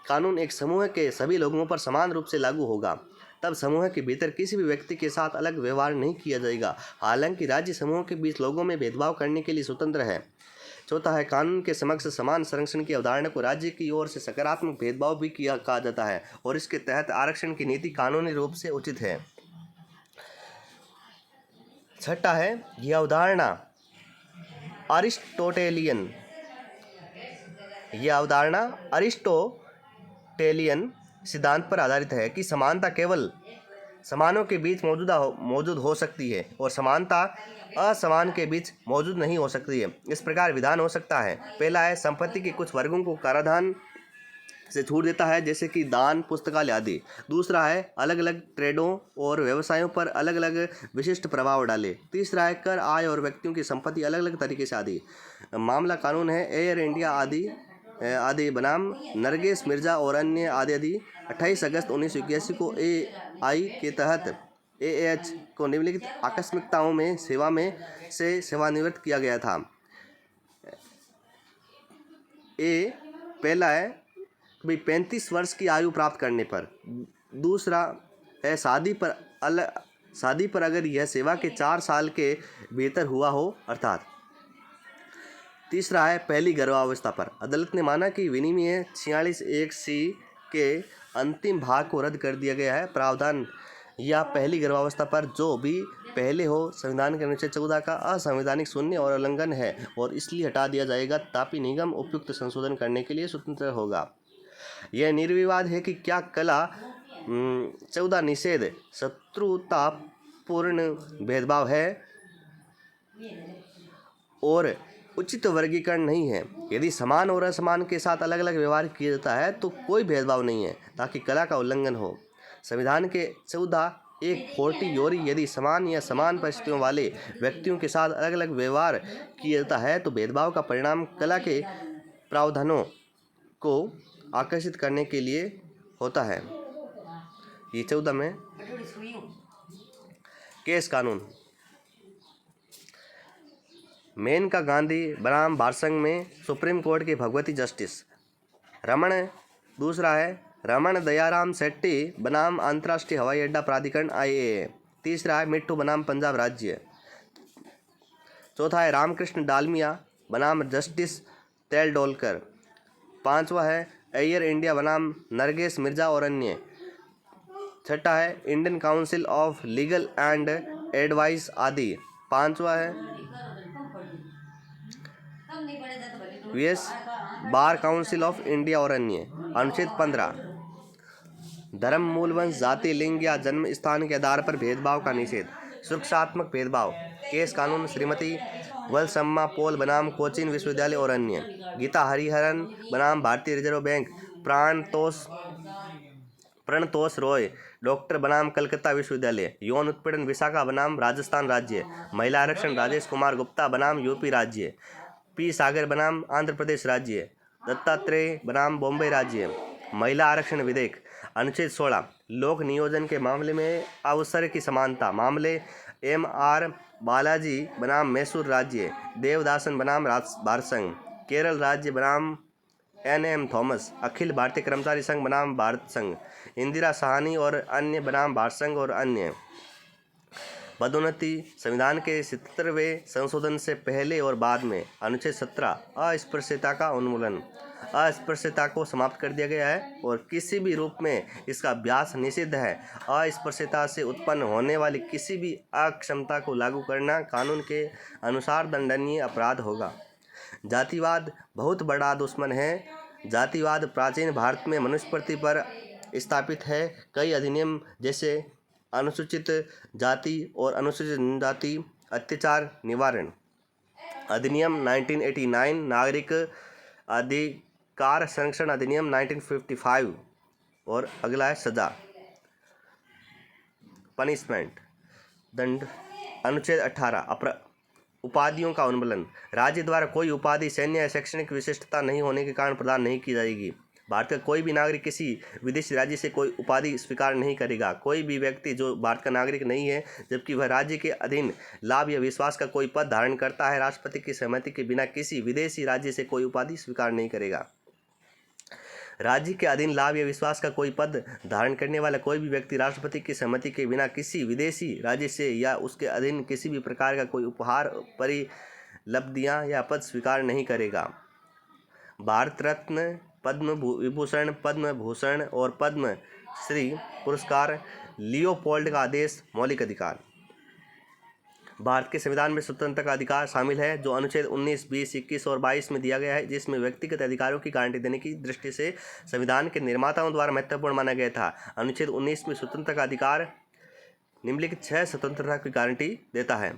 कानून एक समूह के सभी लोगों पर समान रूप से लागू होगा। तब समूह के भीतर किसी भी व्यक्ति के साथ अलग व्यवहार नहीं किया जाएगा। हालांकि राज्य समूहों के बीच लोगों में भेदभाव करने के लिए स्वतंत्र है। चौथा है, कानून के समक्ष समान संरक्षण की अवधारणा को राज्य की ओर से सकारात्मक भेदभाव भी कहा जाता है और इसके तहत आरक्षण की नीति कानूनी रूप से उचित है। छठा है, यह अवधारणा अरिस्टोटेलियन सिद्धांत पर आधारित है कि समानता केवल समानों के बीच मौजूद हो सकती है और समानता असमान के बीच मौजूद नहीं हो सकती है। इस प्रकार विधान हो सकता है। पहला है, संपत्ति के कुछ वर्गों को कराधान से छूट देता है, जैसे कि दान, पुस्तकालय आदि। दूसरा है, अलग अलग ट्रेडों और व्यवसायों पर अलग अलग विशिष्ट प्रभाव डाले। तीसरा है, कर, आय और व्यक्तियों की संपत्ति अलग अलग तरीके से आदि। मामला कानून है एयर इंडिया आदि बनाम नरगिस मिर्जा और अन्य आदि 28 अगस्त 1981 को AI के तहत AH को निम्नलिखित आकस्मिकताओं में से सेवानिवृत्त किया गया था। पहला है, 35 वर्ष की आयु प्राप्त करने पर। दूसरा है, शादी पर अगर यह सेवा के 4 साल के भीतर हुआ हो, अर्थात। तीसरा है, पहली गर्भावस्था पर। अदालत ने माना कि विनिमय 46(1)(c) के अंतिम भाग को रद्द कर दिया गया है। प्रावधान या पहली गर्भावस्था पर जो भी पहले हो संविधान के अनुच्छेद 14 का असंवैधानिक शून्य और उल्लंघन है और इसलिए हटा दिया जाएगा। तापी निगम उपयुक्त संशोधन करने के लिए स्वतंत्र होगा। यह निर्विवाद है कि क्या कला 14 निषेध शत्रुतापूर्ण भेदभाव है और उचित वर्गीकरण नहीं है। यदि समान और असमान के साथ अलग अलग व्यवहार किया जाता है तो कोई भेदभाव नहीं है ताकि कला का उल्लंघन हो। संविधान के 14 एक फोर्टियोरी यदि समान या समान परिस्थितियों वाले व्यक्तियों के साथ अलग अलग व्यवहार किया जाता है तो भेदभाव का परिणाम कला के प्रावधानों को आकर्षित करने के लिए होता है। ये 14 में केस कानून। मेनका गांधी बनाम भारसंघ में सुप्रीम कोर्ट के भगवती जस्टिस। रमण दूसरा है रमण दयाराम शेट्टी बनाम अंतर्राष्ट्रीय हवाई अड्डा प्राधिकरण IAA। तीसरा है मिट्टू बनाम पंजाब राज्य। चौथा है रामकृष्ण डालमिया बनाम जस्टिस तेलडोलकर। पांचवा है एयर इंडिया बनाम नरगेश मिर्जा और अन्य। छठा है Indian council of legal and advice आदि। पांचवा है US bar council of India और अन्य। अनुच्छेद 15 धर्म, मूल वंश, जाति, लिंग या जन्म स्थान के आधार पर भेदभाव का निषेध। सुरक्षात्मक भेदभाव। केस कानून श्रीमती वलसम्मा पॉल बनाम कोचीन विश्वविद्यालय और अन्य। गीता हरिहरन बनाम भारतीय रिजर्व बैंक। प्रणतोष रॉय डॉक्टर बनाम कलकत्ता विश्वविद्यालय। यौन उत्पीड़न विशाखा बनाम राजस्थान राज्य। महिला आरक्षण राजेश कुमार गुप्ता बनाम UP राज्य। P सागर बनाम आंध्र प्रदेश राज्य। दत्तात्रेय बनाम बॉम्बे राज्य। महिला आरक्षण विधेयक। अनुच्छेद 16 लोक नियोजन के मामले में अवसर की समानता मामले। MR बालाजी बनाम मैसूर राज्य। देवदासन बनाम भारसंघ। केरल राज्य बनाम NM थॉमस। अखिल भारतीय कर्मचारी संघ बनाम भारत संघ। इंदिरा साहनी और अन्य बनाम भारसंघ और अन्य। पदोन्नति संविधान के 77वें संशोधन से पहले और बाद में। अनुच्छेद 17 अस्पृश्यता का उन्मूलन। अस्पृश्यता को समाप्त कर दिया गया है और किसी भी रूप में इसका अभ्यास निषिद्ध है। अस्पृश्यता से उत्पन्न होने वाली किसी भी अक्षमता को लागू करना कानून के अनुसार दंडनीय अपराध होगा। जातिवाद बहुत बड़ा दुश्मन है। जातिवाद प्राचीन भारत में मनुस्मृति पर स्थापित है। कई अधिनियम जैसे अनुसूचित जाति और अनुसूचित जनजाति अत्याचार निवारण अधिनियम 1989, नागरिक अधिकार संरक्षण अधिनियम 1955 और अगला है सजा पनिशमेंट दंड। अनुच्छेद 18 उपाधियों का उन्मूलन। राज्य द्वारा कोई उपाधि सैन्य या शैक्षणिक विशिष्टता नहीं होने के कारण प्रदान नहीं की जाएगी। भारत का कोई भी नागरिक किसी विदेशी राज्य से कोई उपाधि स्वीकार नहीं करेगा। कोई भी व्यक्ति जो भारत का नागरिक नहीं है जबकि वह राज्य के अधीन लाभ या विश्वास का कोई पद धारण करता है, राष्ट्रपति की सहमति के बिना किसी विदेशी राज्य से कोई उपाधि स्वीकार नहीं करेगा। राज्य के अधीन लाभ या विश्वास का कोई पद धारण करने वाला कोई भी व्यक्ति राष्ट्रपति की सहमति के बिना किसी विदेशी राज्य से या उसके अधीन किसी भी प्रकार का कोई उपहार, परिलब्धियां या पद स्वीकार नहीं करेगा। भारत रत्न, पद्म विभूषण, पद्म भूषण और पद्म श्री पुरस्कार लियोपोल्ड का आदेश मौलिक अधिकार। भारत के संविधान में स्वतंत्रता का अधिकार शामिल है जो अनुच्छेद 19, 20, 21 और 22 में दिया गया है, जिसमें व्यक्तिगत अधिकारों की गारंटी देने की दृष्टि से संविधान के निर्माताओं द्वारा महत्वपूर्ण माना गया था। अनुच्छेद 19 में स्वतंत्रता का अधिकार निम्नलिखित 6 स्वतंत्रता की गारंटी देता है।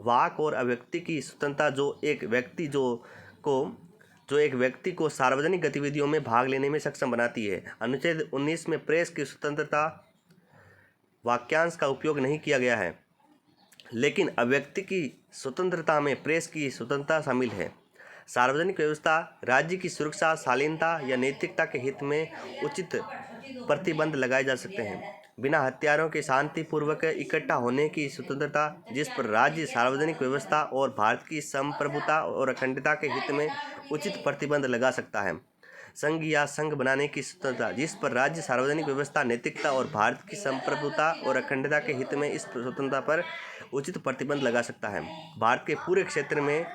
वाक और अभिव्यक्ति की स्वतंत्रता जो एक व्यक्ति को सार्वजनिक गतिविधियों में भाग लेने में सक्षम बनाती है। अनुच्छेद 19 में प्रेस की स्वतंत्रता वाक्यांश का उपयोग नहीं किया गया है, लेकिन अभिव्यक्ति की स्वतंत्रता में प्रेस की स्वतंत्रता शामिल है। सार्वजनिक व्यवस्था, राज्य की सुरक्षा, शालीनता या नैतिकता के हित में उचित प्रतिबंध लगाए जा सकते हैं। बिना हथियारों के शांतिपूर्वक इकट्ठा होने की स्वतंत्रता, जिस पर राज्य सार्वजनिक व्यवस्था और भारत की संप्रभुता और अखंडता के हित में उचित प्रतिबंध लगा सकता है। संघ या संघ बनाने की स्वतंत्रता, जिस पर राज्य सार्वजनिक व्यवस्था, नैतिकता और भारत की संप्रभुता और अखंडता के हित में इस स्वतंत्रता पर उचित प्रतिबंध लगा सकता है। भारत के पूरे क्षेत्र में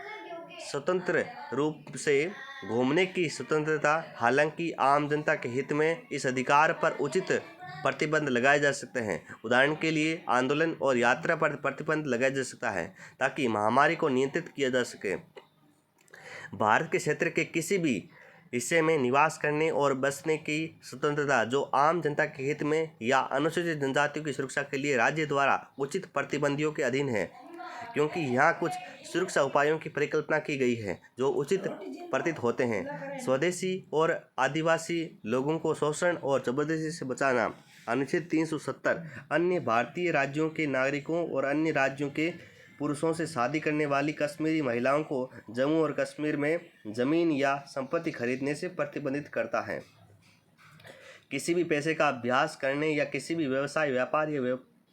स्वतंत्र रूप से घूमने की स्वतंत्रता। हालांकि आम जनता के हित में इस अधिकार पर उचित प्रतिबंध लगाए जा सकते हैं। उदाहरण के लिए आंदोलन और यात्रा पर प्रतिबंध लगाया जा सकता है ताकि महामारी को नियंत्रित किया जा सके। भारत के क्षेत्र के किसी भी हिस्से में निवास करने और बसने की स्वतंत्रता जो आम जनता के हित में या अनुसूचित जनजातियों की सुरक्षा के लिए राज्य द्वारा उचित प्रतिबंधों के अधीन है, क्योंकि यहाँ कुछ सुरक्षा उपायों की परिकल्पना की गई है जो उचित प्रतीत होते हैं। स्वदेशी और आदिवासी लोगों को शोषण और जबरदस्ती से बचाना। अनुच्छेद 370 अन्य भारतीय राज्यों के नागरिकों और अन्य राज्यों के पुरुषों से शादी करने वाली कश्मीरी महिलाओं को जम्मू और कश्मीर में जमीन या संपत्ति खरीदने से प्रतिबंधित करता है। किसी भी पेशे का अभ्यास करने या किसी भी व्यवसाय, व्यापार या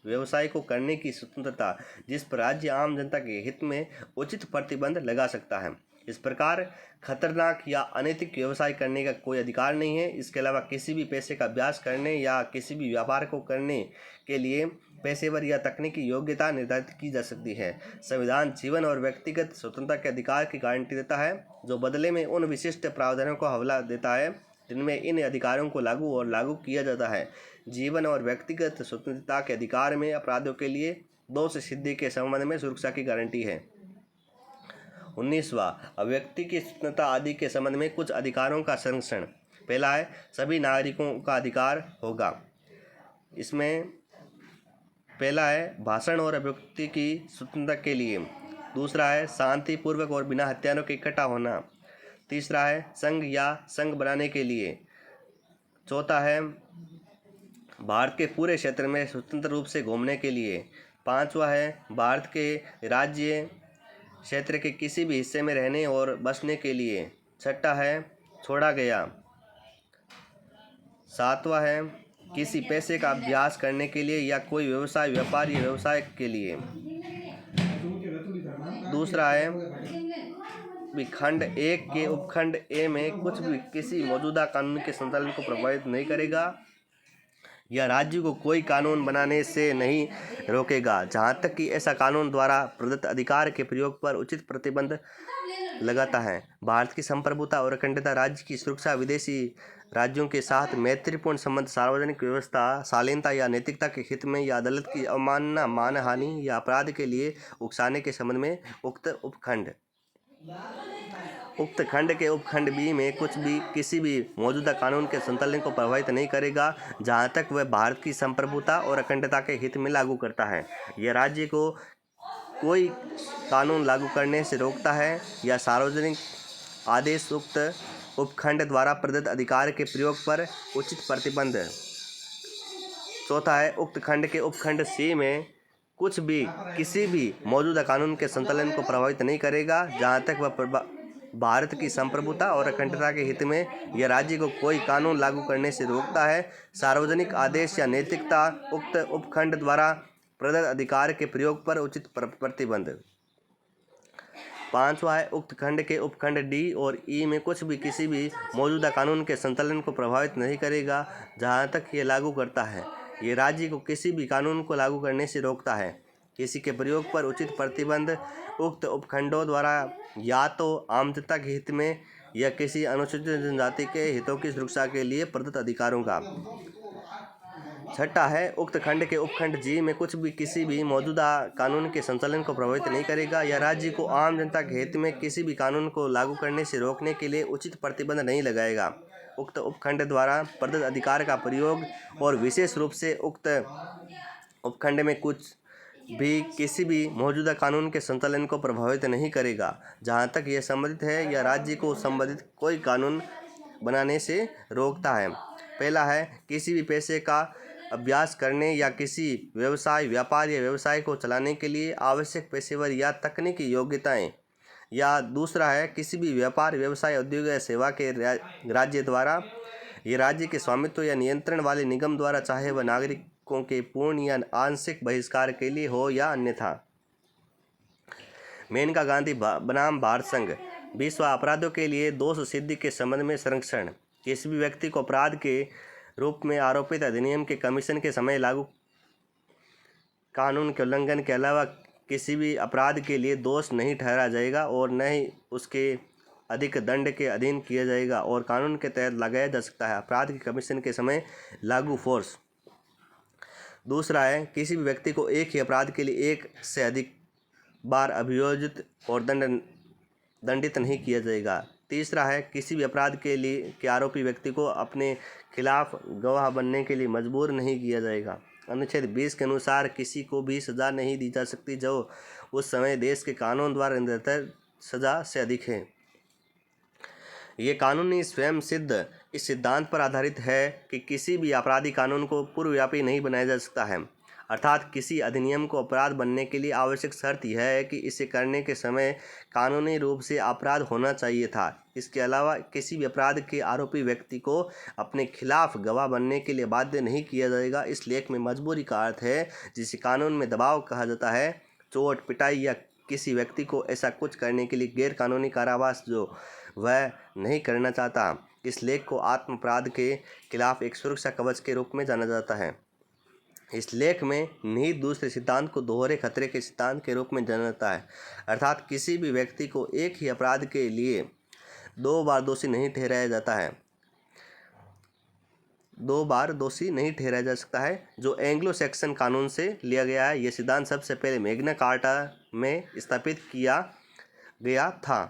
व्यवसाय को करने की स्वतंत्रता जिस पर राज्य आम जनता के हित में उचित प्रतिबंध लगा सकता है। इस प्रकार खतरनाक या अनैतिक व्यवसाय करने का कोई अधिकार नहीं है। इसके अलावा किसी भी पेशे का अभ्यास करने या किसी भी व्यापार को करने के लिए पेशेवर या तकनीकी योग्यता निर्धारित की जा सकती है। संविधान जीवन और व्यक्तिगत स्वतंत्रता के अधिकार की गारंटी देता है, जो बदले में उन विशिष्ट प्रावधानों को हवाला देता है जिनमें इन अधिकारों को लागू किया जाता है। जीवन और व्यक्तिगत स्वतंत्रता के अधिकार में अपराधों के लिए दोष सिद्धि के संबंध में सुरक्षा की गारंटी है। 19वां अभिव्यक्ति की स्वतंत्रता आदि के संबंध में कुछ अधिकारों का संरक्षण। पहला है सभी नागरिकों का अधिकार होगा। इसमें पहला है भाषण और अभिव्यक्ति की स्वतंत्रता के लिए। दूसरा है शांतिपूर्वक और बिना हथियारों के इकट्ठा होना। तीसरा है संघ या संघ बनाने के लिए। चौथा है भारत के पूरे क्षेत्र में स्वतंत्र रूप से घूमने के लिए। पांचवा है भारत के राज्य क्षेत्र के किसी भी हिस्से में रहने और बसने के लिए। छठा है छोड़ा गया। सातवां है किसी पेशे का अभ्यास करने के लिए या कोई व्यवसाय, व्यापार या व्यवसाय के लिए। दूसरा है खंड 1 के उपखंड ए में कुछ भी किसी मौजूदा कानून के संचालन को प्रभावित नहीं करेगा या राज्य को कोई कानून बनाने से नहीं रोकेगा जहां तक कि ऐसा कानून द्वारा प्रदत्त अधिकार के प्रयोग पर उचित प्रतिबंध लगाता है। भारत की संप्रभुता और अखंडता, राज्य की सुरक्षा, विदेशी राज्यों के साथ मैत्रीपूर्ण संबंध, सार्वजनिक व्यवस्था, शालीनता या नैतिकता के हित में या अदालत की अवमानना, मानहानि या अपराध के लिए उकसाने के संबंध में उक्त खंड के उपखंड बी में कुछ भी किसी भी मौजूदा कानून के संचालन को प्रभावित नहीं करेगा जहां तक वह भारत की संप्रभुता और अखंडता के हित में लागू करता है। यह राज्य को कोई कानून लागू करने से रोकता है या सार्वजनिक आदेश उक्त उपखंड द्वारा प्रदत्त अधिकार के प्रयोग पर उचित प्रतिबंध। चौथा है उक्त खंड के उपखंड सी में कुछ भी किसी भी मौजूदा कानून के संचालन को प्रभावित नहीं करेगा जहां तक वह भारत की संप्रभुता और अखंडता के हित में यह राज्य को कोई कानून लागू करने से रोकता है। सार्वजनिक आदेश या नैतिकता उक्त उपखंड द्वारा प्रदत्त अधिकार के प्रयोग पर उचित प्रतिबंध। पांचवा है उक्त खंड के उपखंड डी और ई में कुछ भी किसी भी मौजूदा कानून के संचालन को प्रभावित नहीं करेगा जहां तक ये लागू करता है। ये राज्य को किसी भी कानून को लागू करने से रोकता है। किसी के प्रयोग पर उचित प्रतिबंध उक्त उपखंडों द्वारा या तो आम जनता के हित में या किसी अनुसूचित जनजाति के हितों की सुरक्षा के लिए प्रदत्त अधिकारों का। छठा है उक्त खंड के उपखंड जी में कुछ भी किसी भी मौजूदा कानून के संचालन को प्रभावित नहीं करेगा या राज्य को आम जनता के हित में किसी भी कानून को लागू करने से रोकने के लिए उचित प्रतिबंध नहीं लगाएगा। उक्त उपखंड द्वारा प्रदत्त अधिकार का प्रयोग और विशेष रूप से उक्त उपखंड में कुछ भी किसी भी मौजूदा कानून के संचालन को प्रभावित नहीं करेगा जहां तक यह संबंधित है या राज्य को संबंधित कोई कानून बनाने से रोकता है। पहला है किसी भी पेशे का अभ्यास करने या किसी व्यवसाय, व्यापार या व्यवसाय को चलाने के लिए आवश्यक पेशेवर या तकनीकी योग्यताएं। या दूसरा है किसी भी व्यापार, व्यवसाय, उद्योग या सेवा के राज्य द्वारा ये राज्य के स्वामित्व या नियंत्रण वाले निगम द्वारा चाहे वह नागरिकों के पूर्ण या आंशिक बहिष्कार के लिए हो या अन्यथा। मेनका गांधी बनाम भारत संघ। 20वां अपराधों के लिए दोष सिद्धि के संबंध में संरक्षण। किसी भी व्यक्ति को अपराध के रूप में आरोपित अधिनियम के कमीशन के समय लागू कानून के उल्लंघन के अलावा किसी भी अपराध के लिए दोष नहीं ठहराया जाएगा और न ही उसके अधिक दंड के अधीन किया जाएगा और कानून के तहत लगाया जा सकता है। अपराध की कमीशन के समय लागू फोर्स। दूसरा है, किसी भी व्यक्ति को एक ही अपराध के लिए एक से अधिक बार अभियोजित और दंडित नहीं किया जाएगा। तीसरा है, किसी भी अपराध के आरोपी व्यक्ति को अपने खिलाफ गवाह बनने के लिए मजबूर नहीं किया जाएगा। अनुच्छेद 20 के अनुसार किसी को भी सज़ा नहीं दी जा सकती जो उस समय देश के कानून द्वारा निर्धारित सज़ा से अधिक है। ये कानूनी स्वयं सिद्ध इस सिद्धांत पर आधारित है कि किसी भी आपराधिक कानून को पूर्वव्यापी नहीं बनाया जा सकता है, अर्थात किसी अधिनियम को अपराध बनने के लिए आवश्यक शर्त यह है कि इसे करने के समय कानूनी रूप से अपराध होना चाहिए था। इसके अलावा किसी भी अपराध के आरोपी व्यक्ति को अपने खिलाफ गवाह बनने के लिए बाध्य नहीं किया जाएगा। इस लेख में मजबूरी का अर्थ है जिसे कानून में दबाव कहा जाता है। चोट, पिटाई या किसी व्यक्ति को ऐसा कुछ करने के लिए गैर कानूनी कारावास जो वह नहीं करना चाहता। इस लेख को आत्म अपराध के खिलाफ एक सुरक्षा कवच के रूप में जाना जाता है। इस लेख में निहित दूसरे सिद्धांत को दोहरे खतरे के सिद्धांत के रूप में जाना जाता है, अर्थात किसी भी व्यक्ति को एक ही अपराध के लिए 2 बार दोषी नहीं ठहराया जाता है, 2 बार दोषी नहीं ठहराया जा सकता है, जो एंग्लो सैक्सन कानून से लिया गया है। यह सिद्धांत सबसे पहले मैग्ना कार्टा में स्थापित किया गया था।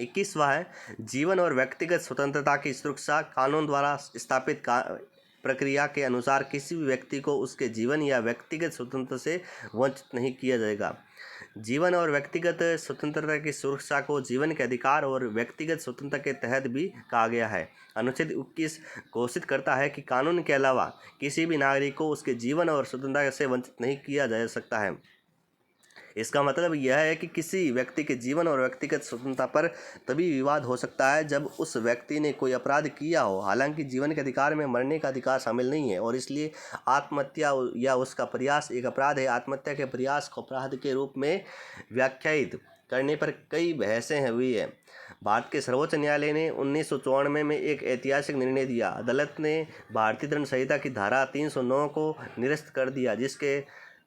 21वां है, जीवन और व्यक्तिगत स्वतंत्रता की सुरक्षा। कानून द्वारा स्थापित प्रक्रिया के अनुसार किसी भी व्यक्ति को उसके जीवन या व्यक्तिगत स्वतंत्रता से वंचित नहीं किया जाएगा। जीवन और व्यक्तिगत स्वतंत्रता की सुरक्षा को जीवन के अधिकार और व्यक्तिगत स्वतंत्रता के तहत भी कहा गया है। अनुच्छेद 21 घोषित करता है कि कानून के अलावा किसी भी नागरिक को उसके जीवन और स्वतंत्रता से वंचित नहीं किया जा सकता है। इसका मतलब यह है कि किसी व्यक्ति के जीवन और व्यक्तिगत स्वतंत्रता पर तभी विवाद हो सकता है जब उस व्यक्ति ने कोई अपराध किया हो। हालांकि जीवन के अधिकार में मरने का अधिकार शामिल नहीं है और इसलिए आत्महत्या या उसका प्रयास एक अपराध है। आत्महत्या के प्रयास को अपराध के रूप में व्याख्यायित करने पर कई बहसें हुई है। भारत के सर्वोच्च न्यायालय ने 1994 में एक ऐतिहासिक निर्णय दिया। अदालत ने भारतीय दंड संहिता की धारा 309 को निरस्त कर दिया, जिसके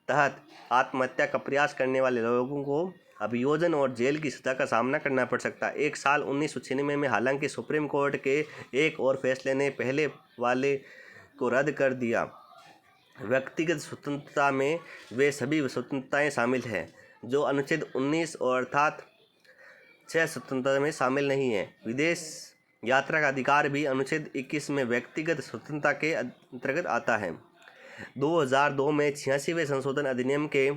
तहत आत्महत्या का प्रयास करने वाले लोगों को अभियोजन और जेल की सज़ा का सामना करना पड़ सकता है। एक साल 1996 में हालांकि सुप्रीम कोर्ट के एक और फैसले ने पहले वाले को रद्द कर दिया। व्यक्तिगत स्वतंत्रता में वे सभी स्वतंत्रताएं शामिल हैं जो अनुच्छेद 19 और अर्थात 6 स्वतंत्रता में शामिल नहीं है। विदेश यात्रा का अधिकार भी अनुच्छेद 21 में व्यक्तिगत स्वतंत्रता के अंतर्गत आता है। 2002 में 86वें संशोधन अधिनियम के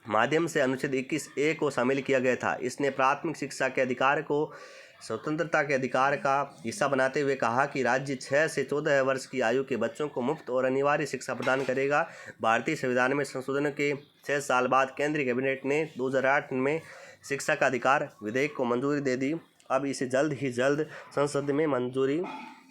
माध्यम से अनुच्छेद 21A को शामिल किया गया था। इसने प्राथमिक शिक्षा के अधिकार को स्वतंत्रता के अधिकार का हिस्सा बनाते हुए कहा कि राज्य 6 से 14 वर्ष की आयु के बच्चों को मुफ्त और अनिवार्य शिक्षा प्रदान करेगा। भारतीय संविधान में संशोधन के 6 साल बाद केंद्रीय कैबिनेट ने 2008 में शिक्षा का अधिकार विधेयक को मंजूरी दे दी। अब इसे जल्द ही जल्द संसद में मंजूरी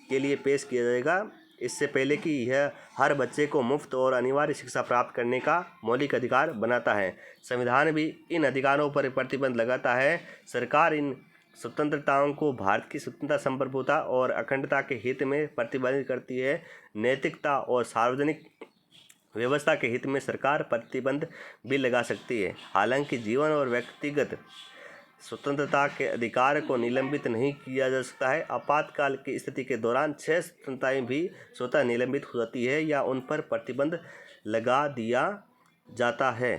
के लिए पेश किया जाएगा, इससे पहले कि यह हर बच्चे को मुफ्त और अनिवार्य शिक्षा प्राप्त करने का मौलिक अधिकार बनाता है। संविधान भी इन अधिकारों पर प्रतिबंध लगाता है। सरकार इन स्वतंत्रताओं को भारत की स्वतंत्रता, संप्रभुता और अखंडता के हित में प्रतिबंधित करती है। नैतिकता और सार्वजनिक व्यवस्था के हित में सरकार प्रतिबंध भी लगा सकती है। हालांकि जीवन और व्यक्तिगत स्वतंत्रता के अधिकार को निलंबित नहीं किया जा सकता है। आपातकाल की स्थिति के दौरान 6 स्वतंत्रताएं भी स्वतः निलंबित हो जाती है या उन पर प्रतिबंध लगा दिया जाता है।